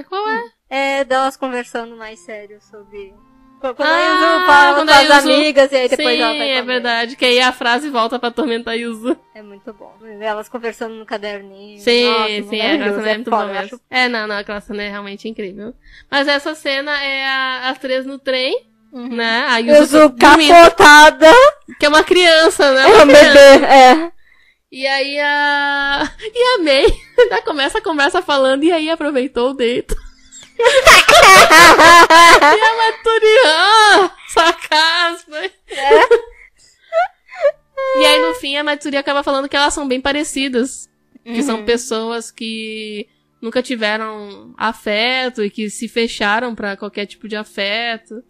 Qual é? É delas conversando mais sério sobre... Quando a Yuzu fala com as amigas e aí depois ela vai é verdade. Que aí a frase volta pra atormentar a Yuzu. É muito bom. Elas conversando no caderninho. Sim, aquela cena é muito boa mesmo. Não, aquela cena é realmente incrível. Mas essa cena é as três no trem, né? A Yuzu capotada. Que é uma criança, né? É um bebê, E aí a Mei começa a conversa falando, e aí aproveitou o deito. E a Matsuri, sarcasmo. E aí no fim a Matsuri acaba falando que elas são bem parecidas. Que são pessoas que nunca tiveram afeto e que se fecharam pra qualquer tipo de afeto.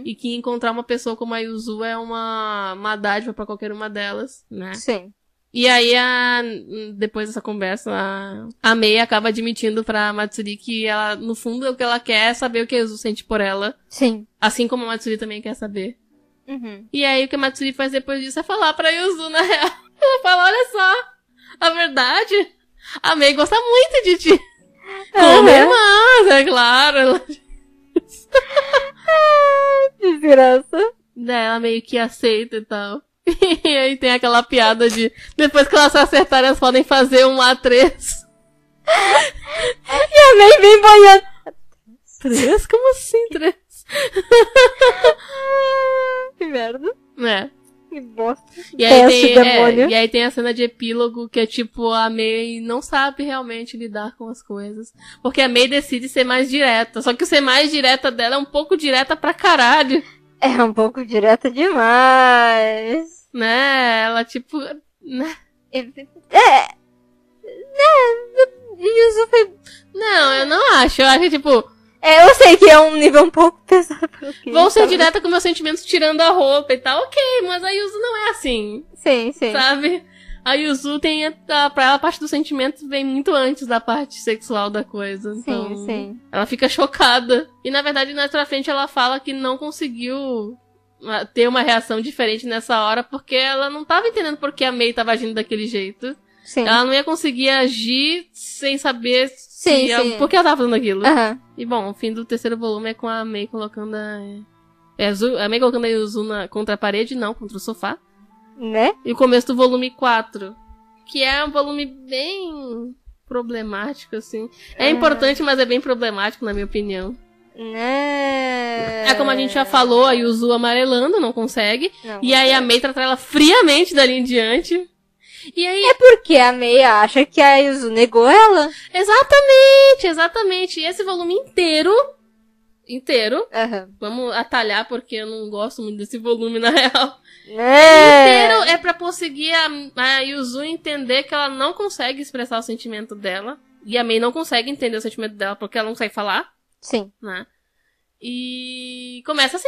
E que encontrar uma pessoa como a Yuzu é uma dádiva pra qualquer uma delas, né? Sim. E aí, depois dessa conversa, a Mei acaba admitindo pra Matsuri que ela, no fundo, o que ela quer é saber o que a Yuzu sente por ela. Sim. Assim como a Matsuri também quer saber. E aí, o que a Matsuri faz depois disso é falar pra Yuzu, na real. Ela fala, olha só, a verdade, a Mei gosta muito de ti. Como irmãs, é claro. Ela... Desgraça. Ela meio que aceita e tal. E aí tem aquela piada de... Depois que elas se acertarem, elas podem fazer um A3. E a Mei vem boiando. 3? Como assim 3? Que merda. É. Que bosta. E aí, Teste demônio. e aí tem a cena de epílogo que é tipo, a Mei não sabe realmente lidar com as coisas. Porque a Mei decide ser mais direta. Só que o ser mais direta dela é um pouco direta pra caralho. É um pouco direta demais. Né? Ela tipo... Né? Isso foi... Não, eu não acho. Eu acho que tipo... eu sei que é um nível um pouco pesado pelo que... Vou ser direta com meus sentimentos tirando a roupa e tal. Ok, mas a Yuzu não é assim. Sim, sim. Sabe? A Yuzu tem... Pra ela, a parte do sentimento vem muito antes da parte sexual da coisa. Então, sim. ela fica chocada. E, na verdade, na outra frente, ela fala que não conseguiu ter uma reação diferente nessa hora, porque ela não tava entendendo por que a Mei tava agindo daquele jeito. Sim. Ela não ia conseguir agir sem saber Sim. por que ela tava fazendo aquilo. Aham. E, bom, o fim do terceiro volume é com a Mei colocando a Mei colocando a Yuzu contra a parede, não, contra o sofá. Né? E o começo do volume 4, que é um volume bem problemático, assim. É importante, mas é bem problemático, na minha opinião. Né? É como a gente já falou, a Yuzu amarelando, não consegue. Não e aí a Mei trata ela friamente dali em diante. E aí... É porque a Mei acha que a Yuzu negou ela. Exatamente. E esse volume inteiro, Aham. vamos atalhar porque eu não gosto muito desse volume, na real. Né? Inteiro é pra conseguir a Yuzu entender que ela não consegue expressar o sentimento dela. E a Mei não consegue entender o sentimento dela porque ela não consegue falar, Sim. né? E começa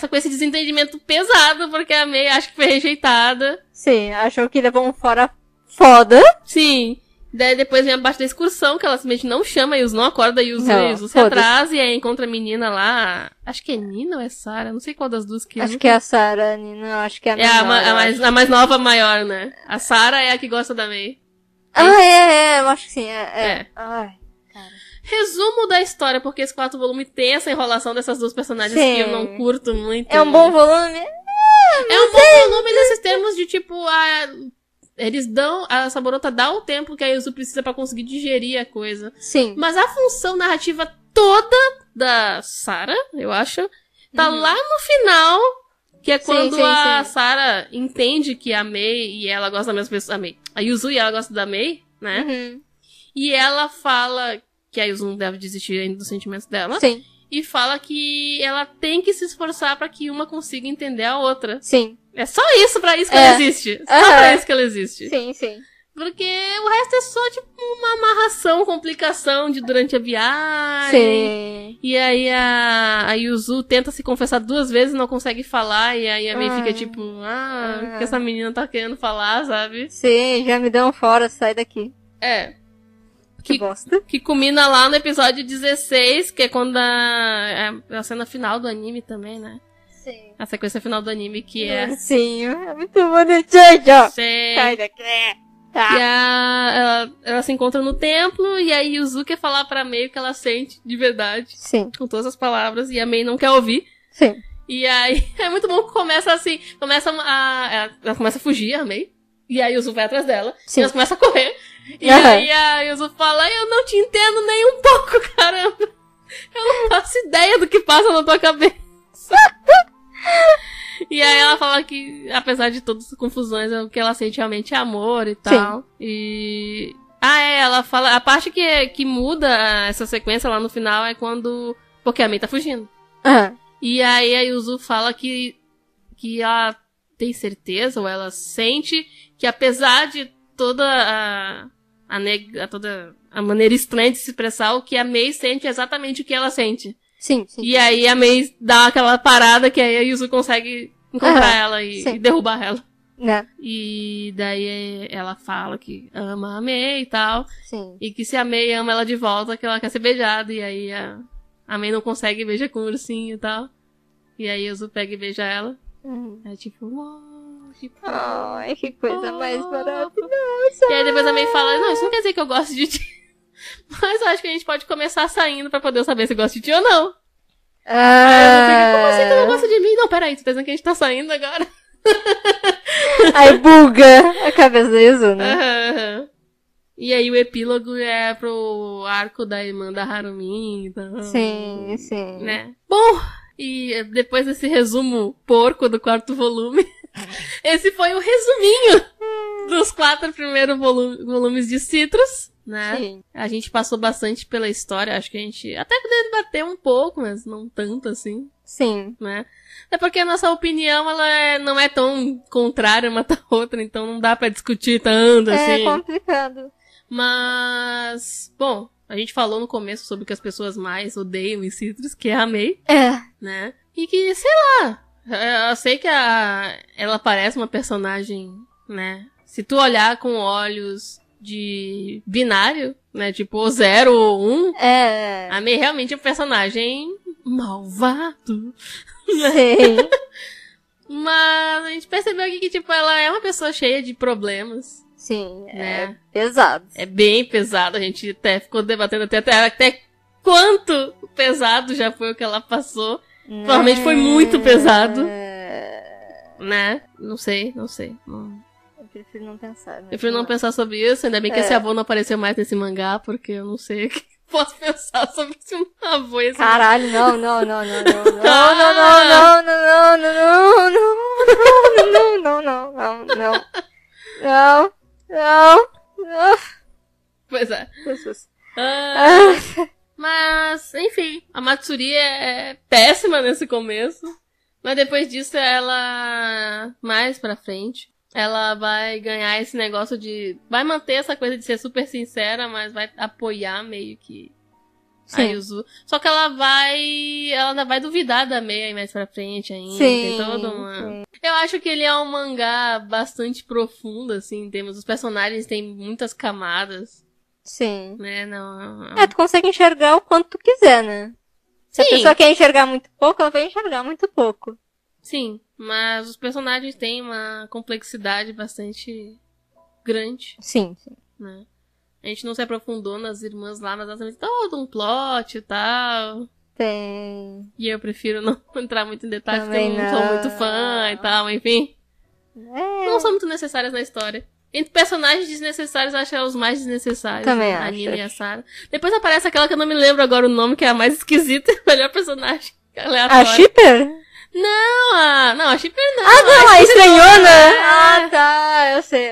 com esse desentendimento pesado, porque a Mei acha que foi rejeitada. Sim, achou que levou um fora foda. Sim. Daí depois vem a parte da excursão, que ela simplesmente não chama a Yuzu, não acorda a Yuzu, Não, a Yuzu se foda-se. atrasa e aí encontra a menina lá. Acho que é Nina ou é Sarah? Não sei qual das duas que é. Acho que é a Sarah, Nina. Acho que é a É a, menor, eu acho. a mais nova, maior, né? A Sarah é a que gosta da Mei. Eu acho que sim. É. Ai, cara. Resumo da história, porque esse quarto volume tem essa enrolação dessas duas personagens Sim. que eu não curto muito. É um bom volume? É um bom volume nesses termos de tipo, eles dão, a Saborota dá o tempo que a Yuzu precisa pra conseguir digerir a coisa. Sim. Mas a função narrativa toda da Sarah, eu acho, tá lá no final, que é quando a Sarah entende que a Mei e ela gosta da mesma pessoa, a Yuzu e ela gosta da Mei, né? Uhum. E ela fala que a Yuzu não deve desistir ainda dos sentimentos dela. Sim. E fala que ela tem que se esforçar pra que uma consiga entender a outra. Sim. É só isso pra isso que ela existe. Só pra isso que ela existe. Sim. Porque o resto é só, tipo, uma amarração, complicação de durante a viagem. Sim. E aí a Yuzu tenta se confessar 2 vezes e não consegue falar. E aí a Mei fica tipo, o que essa menina tá querendo falar, sabe? Sim, já me dão fora, sai daqui. É. Que bosta. Que culmina lá no episódio 16, que é quando a cena final do anime também, né? Sim. A sequência final do anime, que é... Sim, é muito bonitinho. Sim. Sai daqui. E ela se encontra no templo, e aí Yuzu quer falar pra Mei o que ela sente de verdade. Sim. Com todas as palavras, e a Mei não quer ouvir. Sim. E aí, é muito bom que começa assim, ela começa a fugir, a Mei. E aí Yuzu vai atrás dela. Sim. E elas começam a correr. E Aham. aí a Yuzu fala, eu não te entendo nem um pouco, caramba. Eu não faço ideia do que passa na tua cabeça. E aí ela fala que, apesar de todas as confusões, o que ela sente realmente é amor e tal. Sim. E... ela fala... A parte que muda essa sequência lá no final é quando... Porque a Mei tá fugindo. Aham. E aí a Yuzu fala que ela tem certeza, ou ela sente, que apesar de toda toda a maneira estranha de se expressar, o que a Mei sente exatamente o que ela sente. Sim. E aí a Mei dá aquela parada que aí a Yuzu consegue encontrar ela e derrubar ela. Né? E daí ela fala que ama a Mei e tal. Sim. E que se a Mei ama ela de volta, que ela quer ser beijada. E aí a Mei não consegue beijar com o ursinho e tal. E aí a Yuzu pega e beija ela. É tipo, ai, que coisa mais maravilhosa. E aí depois a Mei fala, não, isso não quer dizer que eu gosto de ti. Mas eu acho que a gente pode começar saindo pra poder saber se gosta de ti ou não. Aí eu fico, como assim tu não gosta de mim? Não, peraí, tu tá dizendo que a gente tá saindo agora? Aí buga a cabeça da Yuzu, né? E aí o epílogo é pro arco da irmã da Harumin. Então, Sim. né? Bom, e depois desse resumo porco do 4º volume, esse foi o resuminho dos 4 primeiros volumes de Citrus, né? Sim. A gente passou bastante pela história, acho que a gente até debateu um pouco, mas não tanto assim, Sim. né? É porque a nossa opinião, ela não é tão contrária uma da outra, então não dá pra discutir tanto, assim. É complicado. Mas, bom, a gente falou no começo sobre o que as pessoas mais odeiam em Citrus, que é a Mei, né? E que, sei lá, eu sei que ela parece uma personagem, né? Se tu olhar com olhos de binário, né? Tipo 0 ou 1, a Mei realmente é um personagem malvado. Sim. Mas a gente percebeu aqui que, tipo, ela é uma pessoa cheia de problemas. Sim, né? É pesado. É bem pesado. A gente até ficou debatendo até quanto pesado já foi o que ela passou. Provavelmente foi muito pesado. Né? Não sei. Eu prefiro não pensar. Eu prefiro não pensar sobre isso. Ainda bem que esse avô não apareceu mais nesse mangá, porque eu não sei o que posso pensar sobre esse avô. Caralho, não. Pois é. Mas, enfim, a Matsuri é péssima nesse começo. Mas depois disso, ela, mais pra frente, ela vai ganhar esse negócio de... Vai manter essa coisa de ser super sincera, mas vai apoiar meio que a Yuzu. Só que ela ainda vai duvidar da Mei aí mais pra frente ainda. Tem toda uma... Eu acho que ele é um mangá bastante profundo, assim, em termos... Os personagens têm muitas camadas. Sim. Né? Não... tu consegue enxergar o quanto tu quiser, né? Se a pessoa quer enxergar muito pouco, ela vai enxergar muito pouco. Sim, mas os personagens têm uma complexidade bastante grande. Sim. Né? A gente não se aprofundou nas irmãs lá, mas elas têm todo um plot e tal. Tem. E eu prefiro não entrar muito em detalhes, Também porque eu não sou muito fã e tal, enfim. Não são muito necessárias na história. Entre personagens desnecessários, eu acho ela os mais desnecessários. Também a acho. Nina e a Sarah. Depois aparece aquela que eu não me lembro agora o nome, que é a mais esquisita, a melhor personagem. Aleatória. A Shipper? Não, a Shipper não. Não, a estranhona. É. Tá, eu sei.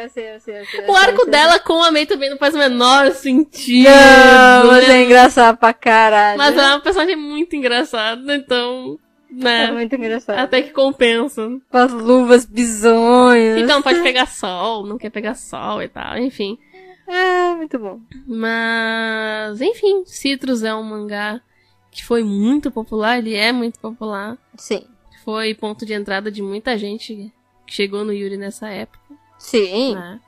O arco dela com a Mei também não faz o menor sentido. Não, mas é engraçado pra caralho. Mas ela é uma personagem muito engraçada, então... Né? É muito engraçado. Até que compensa. Com as luvas bizonhas. Então não pode pegar sol, não quer pegar sol e tal, enfim. É, muito bom. Mas, enfim, Citrus é um mangá que foi muito popular, ele é muito popular. Sim. Foi ponto de entrada de muita gente que chegou no Yuri nessa época. Sim. Né?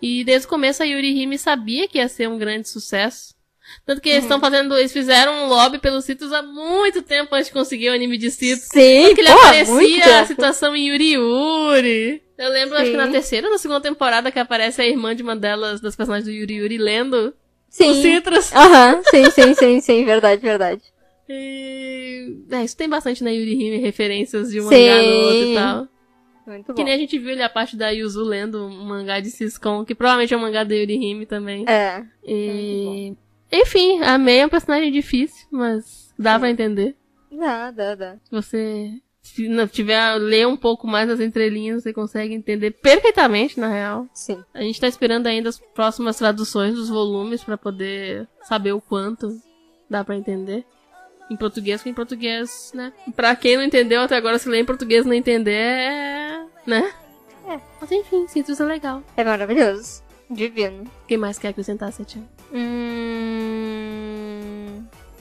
E desde o começo a Yuri Hime sabia que ia ser um grande sucesso. Tanto que eles fizeram um lobby pelo Citrus há muito tempo antes de conseguir o anime de Citrus. Sim, porque ele aparecia a situação em Yuri Yuri. Eu lembro, acho que na terceira ou na segunda temporada que aparece a irmã de uma das personagens do Yuri Yuri lendo o Citrus. Sim, verdade. E... isso tem bastante na Yuri Hime, referências de um mangá no outro e tal. Muito bom. Que nem a gente viu ali a parte da Yuzu lendo um mangá de Siscon, que provavelmente é um mangá da Yuri Hime também. E... Enfim, a Mei é um personagem difícil, mas dá pra entender. Dá. Se você ler um pouco mais as entrelinhas, você consegue entender perfeitamente, na real. Sim. A gente tá esperando ainda as próximas traduções dos volumes pra poder saber o quanto dá pra entender. Em português, porque em português, né? Pra quem não entendeu até agora, se ler em português e não entender, né? Mas enfim, Citrus é legal. É maravilhoso. Divino. Quem mais quer acrescentar, Setian?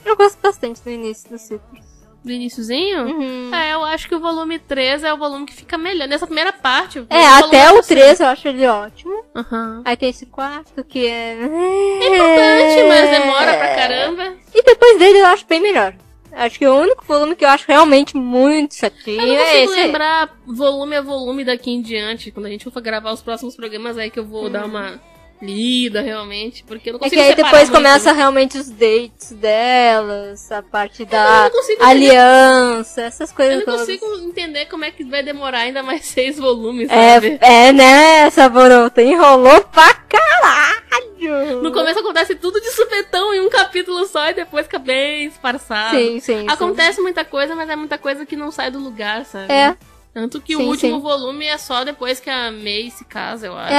Eu gosto bastante do início do Citrus. Do iniciozinho? Uhum. Eu acho que o volume 3 é o volume que fica melhor. Nessa primeira parte. Até o 3 eu acho ele ótimo. Uhum. Aí tem esse quarto que é... É importante, mas demora pra caramba. E depois dele eu acho bem melhor. Acho que o único volume que eu acho realmente muito chatinho Eu não é consigo esse. lembrar volume a volume daqui em diante. Quando a gente for gravar os próximos programas, aí que eu vou dar uma lida realmente. Porque eu não É consigo que aí separar depois muito. começa realmente os dates delas, a parte eu da não consigo aliança, essas coisas Eu não todas. consigo entender como é que vai demorar ainda mais 6 volumes, sabe? Né, Saborota? Enrolou pra caralho! No começo acontece tudo de supetão em um capítulo só e depois fica bem esparçado. Sim. Acontece muita coisa, mas é muita coisa que não sai do lugar, sabe? É. Tanto que Sim, o último sim. volume é só depois que a May se casa, eu acho.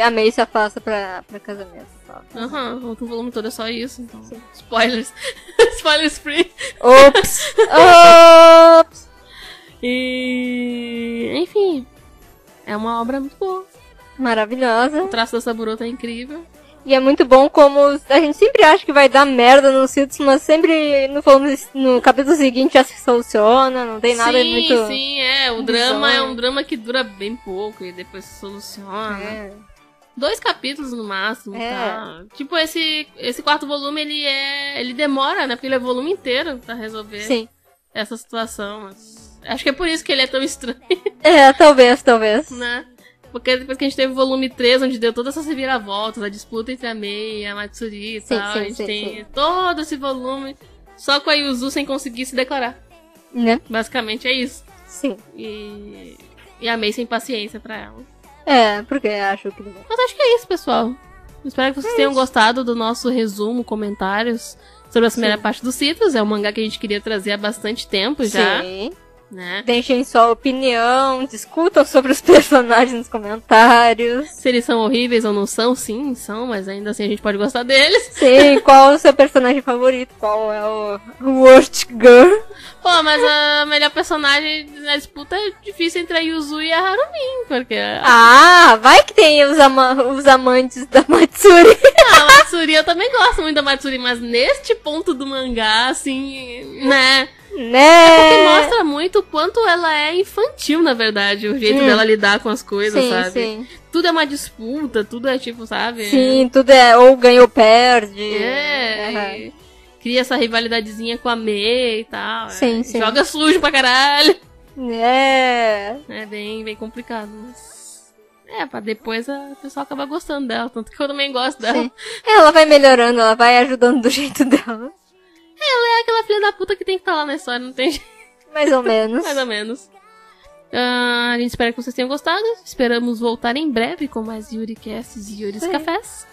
A May se afasta pra casamento. Aham, o último volume todo é só isso, então. Sim. Spoilers. Spoilers free. Ops! E... enfim. É uma obra muito boa. Maravilhosa. O traço da Saburota é incrível. E é muito bom como a gente sempre acha que vai dar merda no Citrus, mas sempre no capítulo seguinte já se soluciona, não tem nada muito... Sim, o drama é um drama que dura bem pouco e depois se soluciona. 2 capítulos no máximo, tá? Tipo, esse quarto volume, ele demora, né? Porque ele é volume inteiro pra resolver essa situação. Mas acho que é por isso que ele é tão estranho. Talvez. Né? Porque depois que a gente teve o volume 3, onde deu todas essas reviravoltas, a disputa entre a May e a Matsuri e tal, a gente tem todo esse volume só com a Yuzu sem conseguir se declarar. Né? Basicamente é isso. Sim. E a May sem paciência pra ela. Porque acho que... Mas acho que é isso, pessoal. Espero que vocês tenham gostado do nosso resumo, comentários sobre a primeira parte do Citrus. É um mangá que a gente queria trazer há bastante tempo já. Sim. Né? Deixem sua opinião, discutam sobre os personagens nos comentários. Se eles são horríveis ou não são, sim, são, mas ainda assim a gente pode gostar deles. Sim, qual é o seu personagem favorito? Qual é o worst girl? Pô, mas a melhor personagem na disputa é difícil entre a Yuzu e a Harumin, porque... vai que tem os amantes da Matsuri. A Matsuri, eu também gosto muito da Matsuri, mas neste ponto do mangá, assim, né... É porque mostra muito o quanto ela é infantil, na verdade, o jeito dela lidar com as coisas, sabe? Sim. Tudo é uma disputa, tudo é tipo, sabe? Sim, tudo é ou ganha ou perde. Cria essa rivalidadezinha com a May e tal. Sim. Joga sujo pra caralho. É bem complicado, mas... pra depois a pessoa acaba gostando dela, tanto que eu também gosto dela. Sim. Ela vai melhorando, ela vai ajudando do jeito dela. Ela é aquela filha da puta que tem que estar lá na história, não tem jeito. Mais ou menos. Mais ou menos. A gente espera que vocês tenham gostado. Esperamos voltar em breve com mais Yuricasts e Yuris Cafés.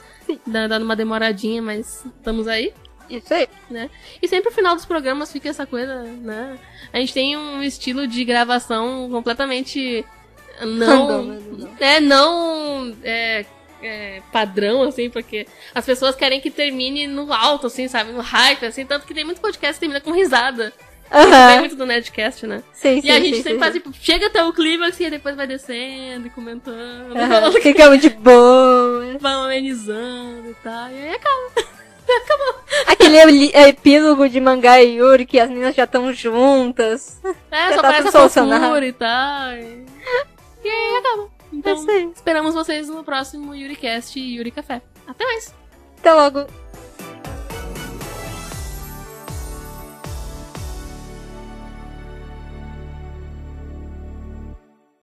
Dando uma demoradinha, mas estamos aí. Isso aí. Né? E sempre no final dos programas fica essa coisa, né? A gente tem um estilo de gravação completamente padrão, assim, porque as pessoas querem que termine no alto, assim, sabe? No hype, assim, tanto que tem muito podcast que termina com risada. Tem muito do Nerdcast, né? Sim, e a gente sempre faz, tipo, chega até o clímax e depois vai descendo e comentando. Fica de boa. Vai amenizando e tal. E aí acabou. Aquele epílogo de mangá e Yuri que as meninas já estão juntas. Só parece a fofura e tal. E aí acabou. Então, esperamos vocês no próximo Yuricast e Yuri Café. Até mais! Até logo!